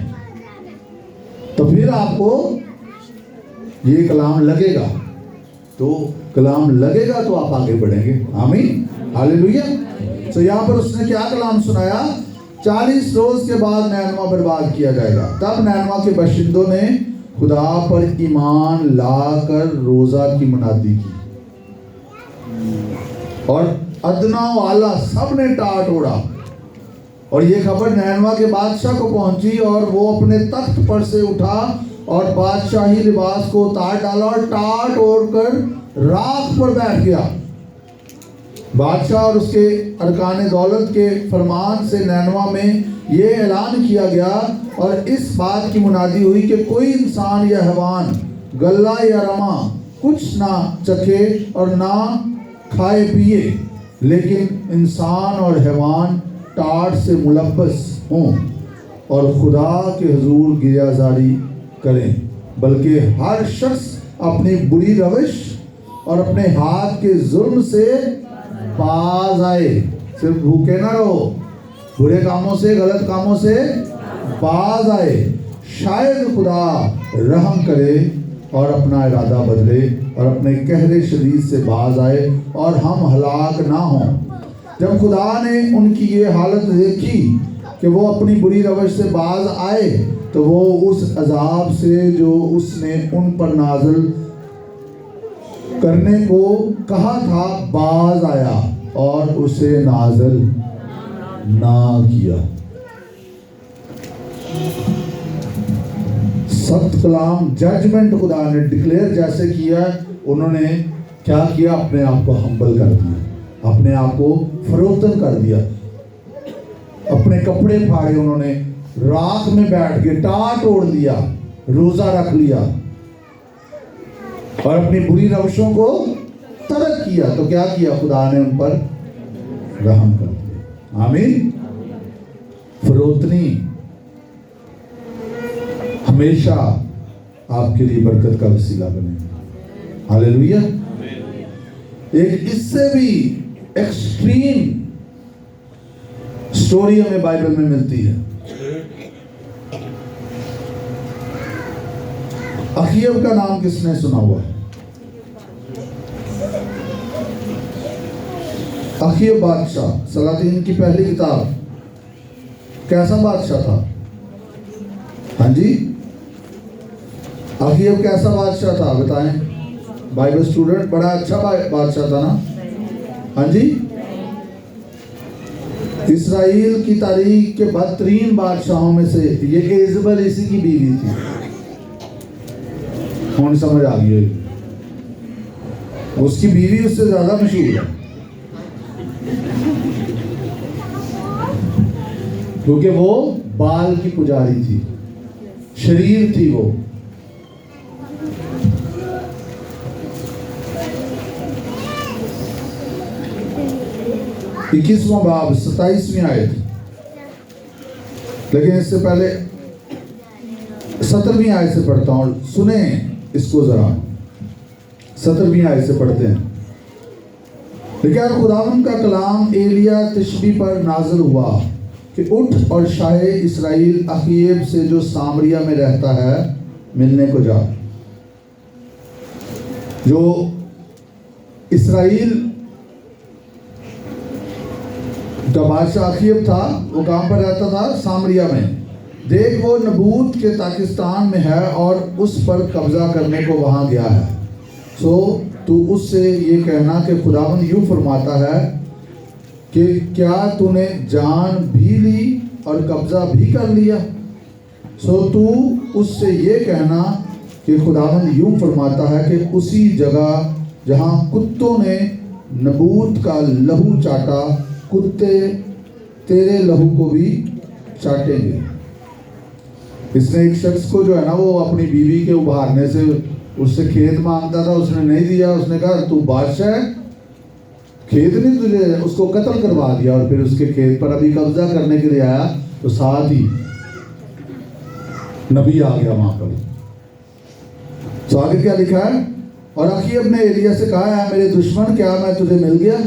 तो फिर आपको ये कलाम लगेगा, तो कलाम लगेगा तो आप आगे बढ़ेंगे। आमीन, हालेलुया। तो यहाँ पर उसने क्या कलाम सुनाया? 40 रोज के बाद नैनवा बर्बाद किया जाएगा। तब नैनवा के बाशिंदों ने खुदा पर ईमान लाकर रोजा की मुनादी की। और अदना वाला सब ने टाट ओढ़ा। और ये खबर नैनवा के बादशाह को पहुंची और वो अपने तख्त पर से उठा और बादशाही लिबास को उतार डाला और टाट ओढ़कर राख पर बैठ गया। बादशाह और उसके अरकान दौलत के फरमान से नैनवा में ये ऐलान किया गया और इस बात की मुनादी हुई कि कोई इंसान या हैवान गल्ला या रमा कुछ ना चखे और ना खाए पिए, लेकिन इंसान और हैवान टाट से मुलब्बस हों और खुदा के हुजूर गिरियाजारी करें, बल्कि हर शख्स अपनी बुरी रविश और अपने हाथ के जुल्म से बाज आए। सिर्फ भूखे ना रहो, बुरे कामों से, गलत कामों से बाज आए। शायद खुदा रहम करे और अपना इरादा बदले और अपने कहरे शदीद से बाज आए और हम हलाक ना हों। जब खुदा ने उनकी ये हालत देखी कि वो अपनी बुरी रवश से बाज आए, तो वो उस अजाब से जो उसने उन पर नाज़िल करने को कहा था बाज आया और उसे नाज़िल ना किया। सख्त कलाम जजमेंट खुदा ने डिक्लेयर जैसे किया, उन्होंने क्या किया? अपने आप को हम्बल कर दिया, अपने आप को फरोतन कर दिया, अपने कपड़े फाड़े, उन्होंने राख में बैठ के टाट ओढ़ दिया, रोजा रख लिया और अपनी बुरी रवशों को तर्क किया। तो क्या किया? खुदा ने उन पर रहम कर दिया। आमीन। फरोतनी हमेशा आपके लिए बरकत का वसीला बने। हालेलुया। एक इससे भी एक्सट्रीम स्टोरी हमें बाइबल में मिलती है। अखीयब का नाम किसने सुना हुआ? अखीयब बादशाह, सलातीन की पहली किताब। कैसा बादशाह था? हाँ जी, अखीयब कैसा बादशाह था बताएं? बाइबल स्टूडेंट, बड़ा अच्छा बादशाह था ना? हाँ जी। इस्राएल की तारीख के बदतरीन बादशाहों में से ये इज़बल इसी की बीवी थी। कौन समझ आ गई? उसकी बीवी उससे ज्यादा मशहूर है, क्योंकि वो बाल की पुजारी थी, शरीर थी वो। इक्कीसवां बाब 27वीं आयत। लेकिन इससे पहले 17वीं आयत से पढ़ता हूं, सुने इसको जरा। 17वीं आयत से पढ़ते हैं। लेकिन खुदावंद का कलाम एलिया तिशबी पर नाज़िल हुआ कि उठ और शाह इस्राएल अखीयब से जो सामरिया में रहता है मिलने को जा। जो इस्राएल का बादशाह अखीयब था, वो कहाँ पर रहता था? सामरिया में। देख, वो नबूत के पाकिस्तान में है और उस पर कब्जा करने को वहाँ गया है। सो तू उससे ये कहना कि खुदावंद यूँ फरमाता है कि क्या तूने जान भी ली और कब्जा भी कर लिया? सो तू उससे ये कहना कि खुदावंद यूँ फरमाता है कि उसी जगह जहाँ कुत्तों ने नबूत का लहू चाटा, कुत्ते तेरे लहू को भी चाटेंगे। इसने एक शख्स को जो है ना, वो अपनी बीवी के उभारने से उससे खेत मांगता था, उसने नहीं दिया। उसने कहा तू बादशाह है, खेत नहीं तुझे, उसको कत्ल करवा दिया और फिर उसके खेत पर अभी कब्जा करने के लिए आया तो साथ ही नबी आ गया वहां पर। तो आगे क्या लिखा है? और अखीयब ने एलिया से कहा है, मेरे दुश्मन, क्या मैं तुझे मिल गया?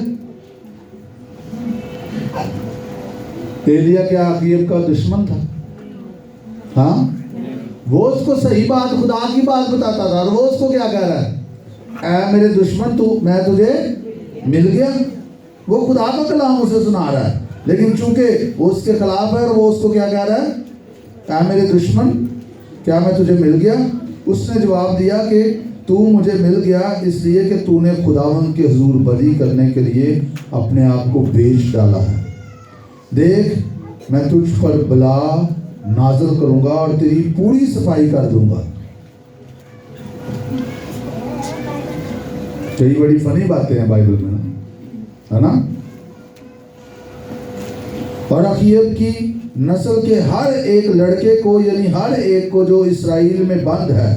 एलिया क्या अखीयब का दुश्मन था? हाँ, वो उसको सही बात, खुदा की बात बताता था और वो उसको क्या कह रहा है? ऐ मेरे दुश्मन, तू, मैं तुझे मिल गया। वो खुदा का कलाम उसे सुना रहा है, लेकिन चूंकि वो उसके खिलाफ है और वो उसको क्या कह रहा है? ऐ मेरे दुश्मन, क्या मैं तुझे मिल गया? उसने जवाब दिया कि तू मुझे मिल गया इसलिए कि तूने खुदावंद के हुजूर बलि करने के लिए अपने आप को बेच डाला है। देख मैं तुझ पर बला नाज़िल करूंगा और तेरी पूरी सफाई कर दूंगा। कई बड़ी फनी बातें हैं बाइबल में, है ना। और अखीयब की नस्ल के हर एक लड़के को, यानी हर एक को जो इस्राएल में बंद है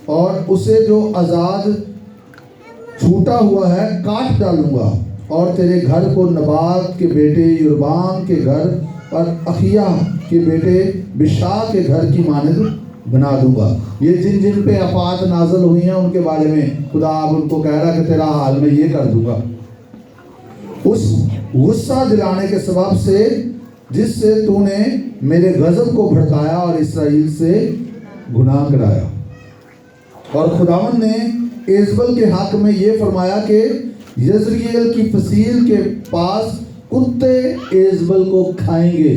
और उसे जो आज़ाद छूटा हुआ है, काट डालूंगा और तेरे घर को नबात के बेटे युरबाम के घर और अखिया के बेटे बिशा के घर की मानद बना दूंगा। ये जिन जिन पे आफात नाज़िल हुई हैं उनके बारे में खुदा अब उनको कह रहा है कि तेरा हाल में ये कर दूंगा। उस गुस्सा दिलाने के सबब से जिससे तूने मेरे गजब को भड़काया और इस्राएल से गुनाह कराया। और खुदावंद ने एजबल के हक में ये फरमाया कि यजरियल की फसील के पास कुत्ते एजबल को खाएंगे।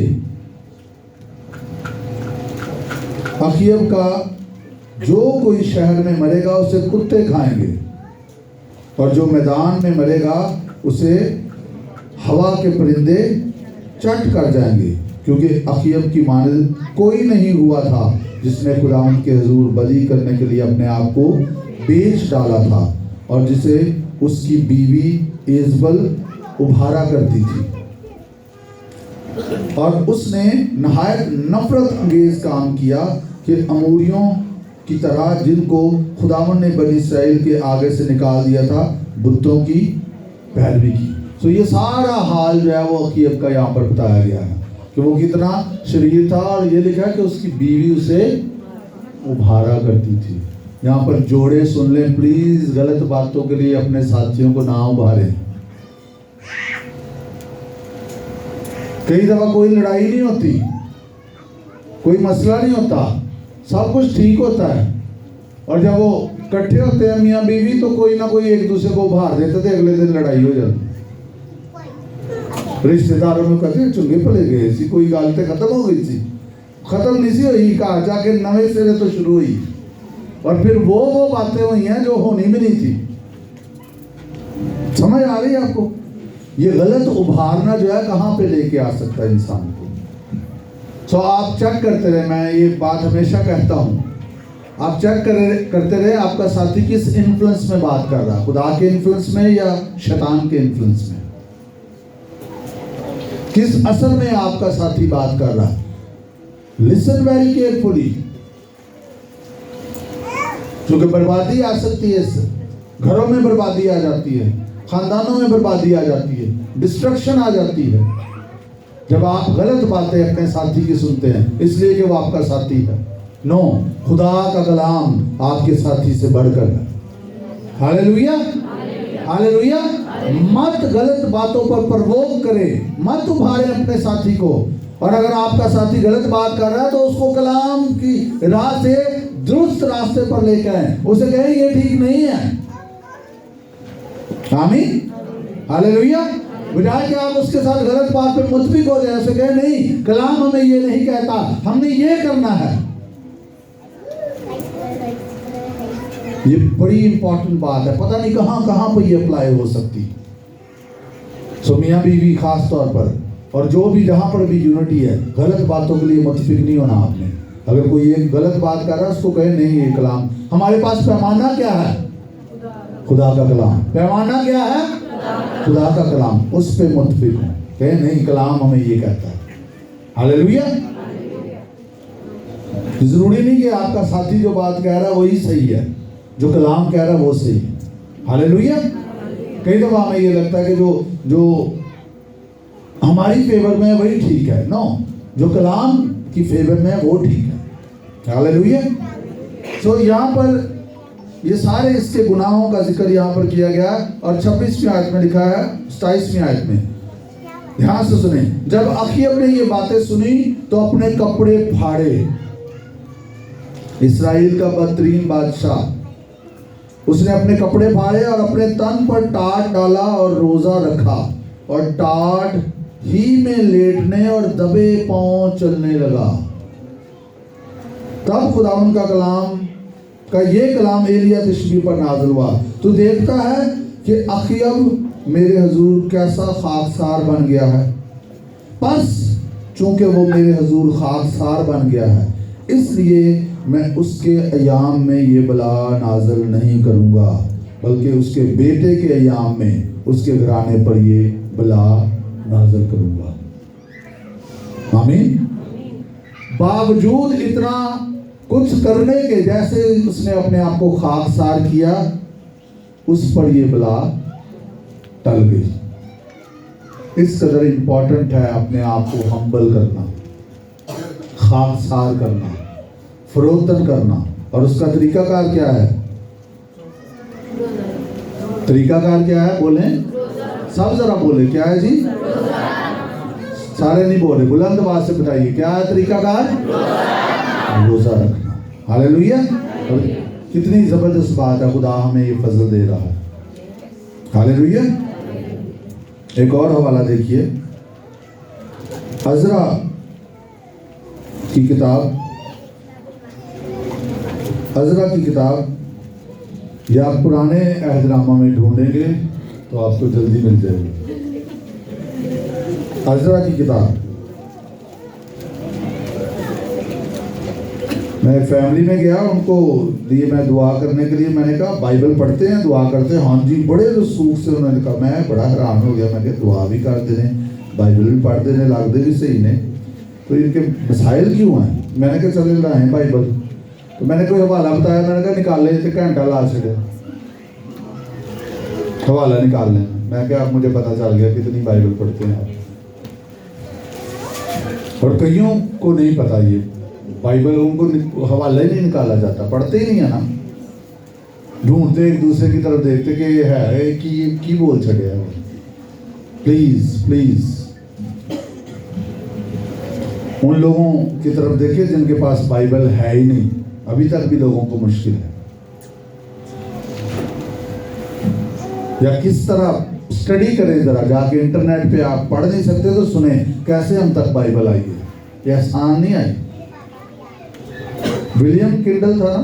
अखीयब का जो कोई शहर में मरेगा उसे कुत्ते खाएंगे और जो मैदान में मरेगा उसे हवा के परिंदे चट कर जाएंगे, क्योंकि अखीयब की मानद कोई नहीं हुआ था जिसने खुदावंद के हुजूर बलि करने के लिए अपने आप को बेच डाला था और जिसे उसकी बीवी एजबल उभारा करती थी। और उसने नहायत नफरत अंगेज काम किया कि अमूरियों की तरह जिनको खुदावंद ने बनी इस्राएल के आगे से निकाल दिया था, बुतों की पैरवी की। तो ये सारा हाल जो है वो अखीयब का यहाँ पर बताया गया है कि वो कितना शरीर था। और ये लिखा है कि उसकी बीवी उसे उभारा करती थी। यहाँ पर जोड़े सुन लें प्लीज, गलत बातों के लिए अपने साथियों को ना उभारें। कई दफा कोई लड़ाई नहीं होती, कोई मसला नहीं होता, सब कुछ ठीक होता है और जब वो इकट्ठे होते हैं मियाँ बीवी तो कोई ना कोई एक दूसरे को उभार देते थे, अगले दिन लड़ाई हो जाती। रिश्तेदारों में कहते चुंगे पले गए सी, कोई गालते खत्म हो गई थी, खत्म नहीं सी हुई, कहा जाके नवे सिरे तो शुरू हुई और फिर वो बातें हुई हैं जो होनी भी नहीं थी। समझ आ रही है आपको? ये गलत उभारना जो है कहाँ पे लेके आ सकता है इंसान को। सो आप चेक करते रहे, मैं ये बात हमेशा कहता हूँ, आप चेक करते रहे आपका साथी किस इन्फ्लुएंस में बात कर रहा है, खुदा के इन्फ्लुएंस में या शैतान के इन्फ्लुएंस में, किस असर में आपका साथी बात कर रहा है। लिसन वेरी केयरफुली, क्योंकि बर्बादी आ सकती है, इससे घरों में बर्बादी आ जाती है, खानदानों में बर्बादी आ जाती है, डिस्ट्रक्शन आ जाती है जब आप गलत बातें अपने साथी की सुनते हैं, इसलिए कि वो आपका साथी है। नो, खुदा का कलाम आपके साथी से बढ़कर है। Hallelujah, hallelujah. मत गलत बातों पर प्रवोक करें, मत उभारे अपने साथी को। और अगर आपका साथी गलत बात कर रहा है तो उसको कलाम की राह से दुरुस्त रास्ते पर लेकर आए, उसे कहें ये ठीक नहीं है। आमीन, हालेलुया। बजाय कि आप उसके साथ गलत बात पे मुतफिक हो जाए, उसे कहें नहीं, कलाम हमें ये नहीं कहता, हमने ये करना है। ये बड़ी इंपॉर्टेंट बात है, पता नहीं कहां कहां पर ये अप्लाई हो सकती। सो मियां बीवी खास तौर पर, और जो भी जहां पर भी यूनिटी है, गलत बातों के लिए मुतफिक नहीं होना आपने। अगर कोई एक गलत बात कर रहा है उसको कहे नहीं, ये कलाम हमारे पास पैमाना क्या है, खुदा का कलाम। पैमाना क्या है, खुदा का कलाम, उस पे मुतफिक हो, कहे नहीं कलाम हमें ये कहता है। हालेलुया। जरूरी नहीं कि आपका साथी जो बात कह रहा है वही सही है, जो कलाम कह रहा है वो सही है। हालेलुया। कई दफा हमें ये लगता है कि जो हमारी फेवर में है वही ठीक है। नो, जो कलाम की फेवर में है वो ठीक है। हालेलुया। सो यहाँ पर ये सारे इसके गुनाहों का जिक्र यहाँ पर किया गया और 26वीं आयत में लिखा है, 27वीं आयत में, ध्यान से सुने। जब अखीयब ने ये बातें सुनी तो अपने कपड़े फाड़े। इस्राएल का बदतरीन बादशाह, उसने अपने कपड़े फाड़े और अपने तन पर टाट डाला और रोजा रखा और टाट ही में लेटने और दबे पांव चलने लगा। तब खुदावंद का कलाम का ये कलाम एलिया तिशबी पर नाज़िल हुआ। तो देखता है कि अखयब मेरे हुजूर कैसा खाकसार बन गया है, बस चूंकि वो मेरे हुजूर खाकसार बन गया है, इसलिए मैं उसके अयाम में ये बला नाज़िल नहीं करूँगा, बल्कि उसके बेटे के अयाम में उसके घराने पर ये बला नाज़िल करूँगा। आमीन। बावजूद इतना कुछ करने के, जैसे उसने अपने आप को खाकसार किया, उस पर ये बला टल गई। इस कदर इम्पोर्टेंट है अपने आप को हम्बल करना, खाकसार करना, फरोतन करना। और उसका तरीकाकार क्या है? तरीकाकार क्या है? बोले सब, जरा बोले क्या है जी? सारे नहीं बोले, बुलंद आवाज से बताइए क्या है तरीकाकार? रोजा रखना। हालेलुया। और कितनी जबरदस्त बात है, खुदा हमें ये फजल दे रहा है। हालेलुया। एक और हवाला देखिए, अज़रा की किताब, अज़रा की किताब, या आप पुराने अहदनामा में ढूंढेंगे तो आपको जल्दी मिल जाएगी। अज़रा की किताब, मैं फैमिली में गया, उनको लिए मैं दुआ करने के लिए, मैंने कहा बाइबल पढ़ते हैं, दुआ करते हैं? हाँ जी, बड़े रसूख से उन्होंने कहा। मैं बड़ा हैरान हो गया, मैं कहा दुआ भी करते हैं, बाइबल भी पढ़ते हैं, लगते भी सही ने, तो इनके मसाइल क्यों हैं? मैंने कहा चले लाएँ बाइबल, तो मैंने कोई हवाला बताया, मैंने कहा निकाले, तो घंटा ला छड़े हवाला निकालने। मैं क्या, अब मुझे पता चल गया कितनी बाइबल पढ़ते हैं आप। और कईयों को नहीं पता ये बाइबल, उनको हवाला ही नहीं निकाला जाता, पढ़ते ही नहीं है ना, ढूंढते एक दूसरे की तरफ देखते कि ये है कि बोल छड़े है। प्लीज प्लीज उन लोगों की तरफ देखिए जिनके पास बाइबल है ही नहीं, अभी तक भी लोगों को मुश्किल है। या किस तरह स्टडी करें, जरा जाके इंटरनेट पे, आप पढ़ नहीं सकते तो सुने कैसे हम तक बाइबल आई है, ये आसान नहीं आई। विलियम किंडल था ना,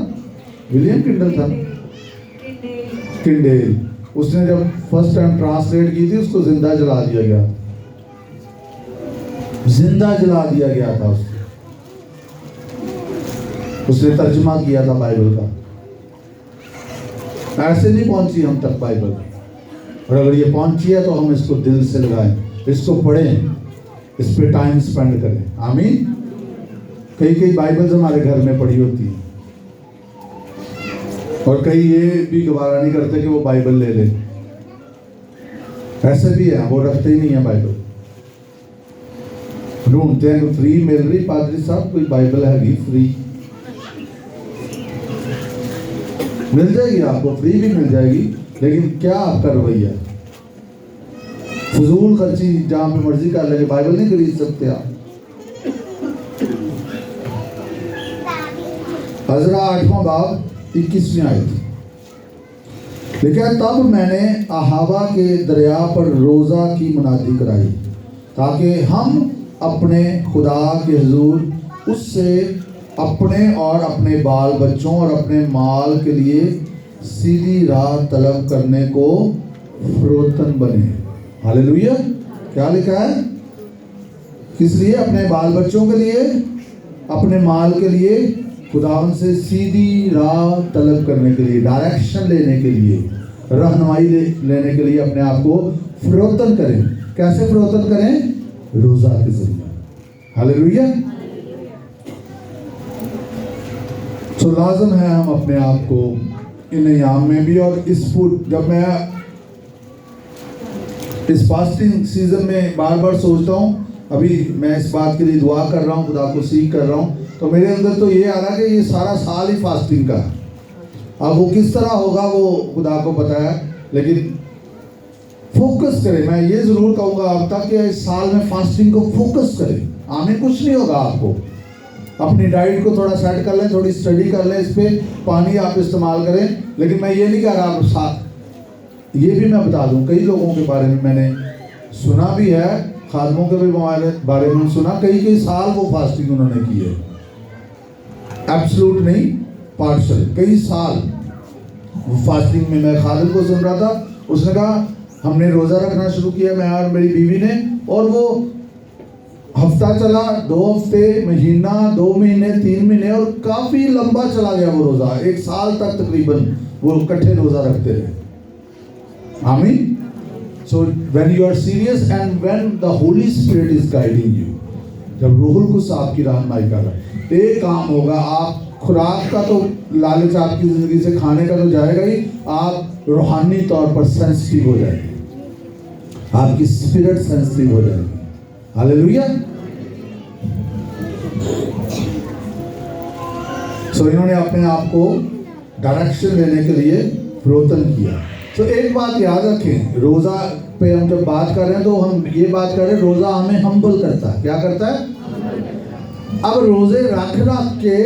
विलियम किंडल था ना, किंडेल, उसने जब फर्स्ट टाइम ट्रांसलेट की थी, उसको जिंदा जला दिया गया, जिंदा जला दिया गया था उसको। उसने तर्जुमा किया था बाइबल का। ऐसे नहीं पहुंची हम तक बाइबल, और अगर ये पहुंची है तो हम इसको दिल से लगाएं, इसको पढ़ें, इस पे टाइम स्पेंड करें। आमीन। कई बाइबल्स हमारे घर में पढ़ी होती हैं, और कई ये भी गवारा नहीं करते कि वो बाइबल ले ले, ऐसे भी है, वो रखते ही नहीं है बाइबल, ढूंढते हैं कि फ्री मिल रही, पादरी साहब कोई बाइबल है फ्री, मिल जाएगी आपको, फ्री भी मिल जाएगी, लेकिन क्या आपका रवैया? फजूल खर्ची जहां पे मर्जी कर लेंगे, बाइबल नहीं खरीद सकते आप। अज़रा 8वां बाब 21वीं आयत, लेकिन तब मैंने अहावा के दरिया पर रोज़ा की मुनादी कराई, ताकि हम अपने खुदा के हुजूर उससे अपने और अपने बाल बच्चों और अपने माल के लिए सीधी राह तलब करने को फरोतन बने। हालेलुया। क्या लिखा है? किस लिए? अपने बाल बच्चों के लिए, अपने माल के लिए, खुदावन से सीधी राह तलब करने के लिए, डायरेक्शन लेने के लिए, रहनुमाई लेने के लिए अपने आप को फरोतन करें। कैसे फरोतन करें? रोज़ा के जरिए। हालेलुया। तो लाजम है हम अपने आप को इन अयाम में भी, और जब मैं इस फास्टिंग सीजन में बार बार सोचता हूँ, अभी मैं इस बात के लिए दुआ कर रहा हूँ, खुदा को सीख कर रहा हूँ, तो मेरे अंदर तो ये आ रहा कि ये सारा साल ही फास्टिंग का। अब वो किस तरह होगा वो खुदा को पता है, लेकिन फोकस करें। मैं ये ज़रूर कहूँगा अब तक कि इस साल में फास्टिंग को फोकस करें। आने कुछ नहीं होगा आपको, अपनी डाइट को थोड़ा सेट कर लें, थोड़ी स्टडी कर लें, इस पर पानी आप इस्तेमाल करें। लेकिन मैं ये नहीं कह रहा आप ये भी मैं बता दूं, कई लोगों के बारे में मैंने सुना भी है, खादमों के भी बारे में सुना, कई साल वो फास्टिंग उन्होंने की है। एब्सोल्यूट नहीं, पार्सल, कई साल फास्टिंग में। मैं खालिद को सुन रहा था, उसने कहा हमने रोज़ा रखना शुरू किया, मैं और मेरी बीवी ने, और वो हफ्ता चला, 2 हफ्ते, महीना, 2 महीने, 3 महीने, और काफ़ी लंबा चला गया वो रोज़ा। 1 साल तक तकरीबन वो इकट्ठे रोज़ा रखते रहे। आमीन। So when you are serious and when the Holy Spirit is guiding you, जब रूहुल कुद्स आपकी रहनुमाई कर रहा है, एक काम होगा, आप खुराक का तो लालच आपकी ज़िंदगी से खाने का तो जाएगा ही, आप रूहानी तौर पर सेंसिटिव हो जाएंगे, आपकी स्पिरिट सेंसिटिव हो जाएगी। हालेलुया। सो इन्होंने अपने आप को डायरेक्शन देने के लिए प्रोतन किया। सो एक बात याद रखें, रोज़ा पे हम जब बात कर रहे हैं तो हम ये बात कर रहे हैं, रोज़ा हमें हम्बल करता है। क्या करता है? अब रोज़े रख के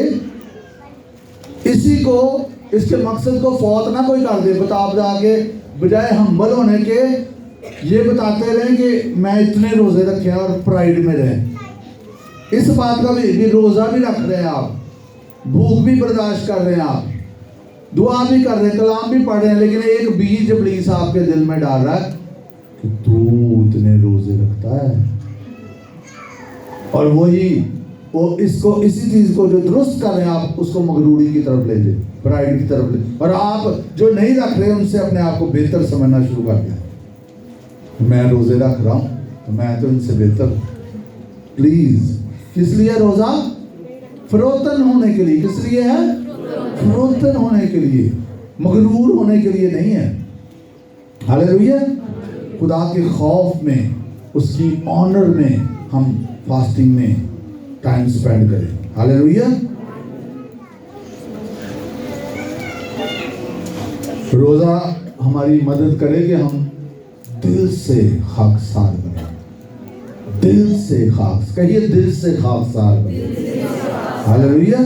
इसी को, इसके मकसद को फौत ना कोई कर दे। बता आप जाके बजाय हम्बल होने के ये बताते रहें कि मैं इतने रोज़े रखे हैं और प्राइड में रहें। इस बात का भी रोज़ा भी रख रहे हैं आप, भूख भी बर्दाश्त कर रहे हैं आप, दुआ भी कर रहे हैं, कलाम भी पढ़ रहे हैं, लेकिन एक बीज इब्लीस आपके दिल में डाल रहा है कि तू इतने रोज़े रखता है। और वही वो इसको, इसी चीज़ को जो दुरुस्त कर रहे हैं आप, उसको मगरूरी की तरफ ले जाए, प्राइड की तरफ ले, और आप जो नहीं रख रहे उनसे अपने आप को बेहतर समझना शुरू कर दिया। मैं रोज़े रख रहा हूँ तो मैं तो इनसे बेहतर। प्लीज़, किस लिए रोज़ा? फरोतन होने के लिए। किस लिए है? फरोतन होने के लिए, मगरूर होने के लिए नहीं है। हालेलुया। खुदा के खौफ में, उसकी ऑनर में हम फास्टिंग में टाइम स्पेंड करें। हालेलुया। रोज़ा हमारी मदद करे कि हम दिल से खाकसार बने, दिल से खाक, कहिए दिल से खाकसार बने। हालेलुया।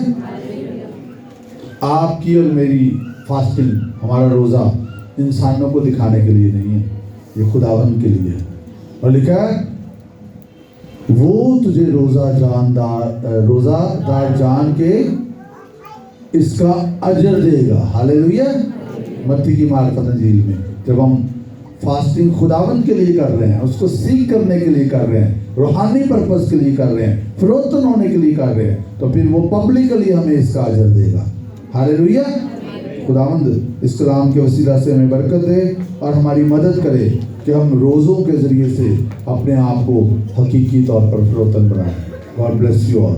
आपकी और मेरी फास्टिंग, हमारा रोज़ा इंसानों को दिखाने के लिए नहीं है, ये खुदावंद के लिए है। और लिखा है वो तुझे रोज़ादार जान के इसका अजर देगा। हालेलुया। मत्ती की मार्फत इंजील में जब हम फास्टिंग खुदावंद के लिए कर रहे हैं, उसको सीख करने के लिए कर रहे हैं, रूहानी पर्पस के लिए कर रहे हैं, फरोतन होने के लिए कर रहे हैं, तो फिर वो पब्लिकली हमें इसका अजर देगा। हालेलुया। खुदावंद इस कलाम के वसीला से हमें बरकत दे और हमारी मदद करे कि हम रोज़ों के ज़रिए से अपने आप को हकीकी तौर पर फरोतन बनाएं। God bless you all.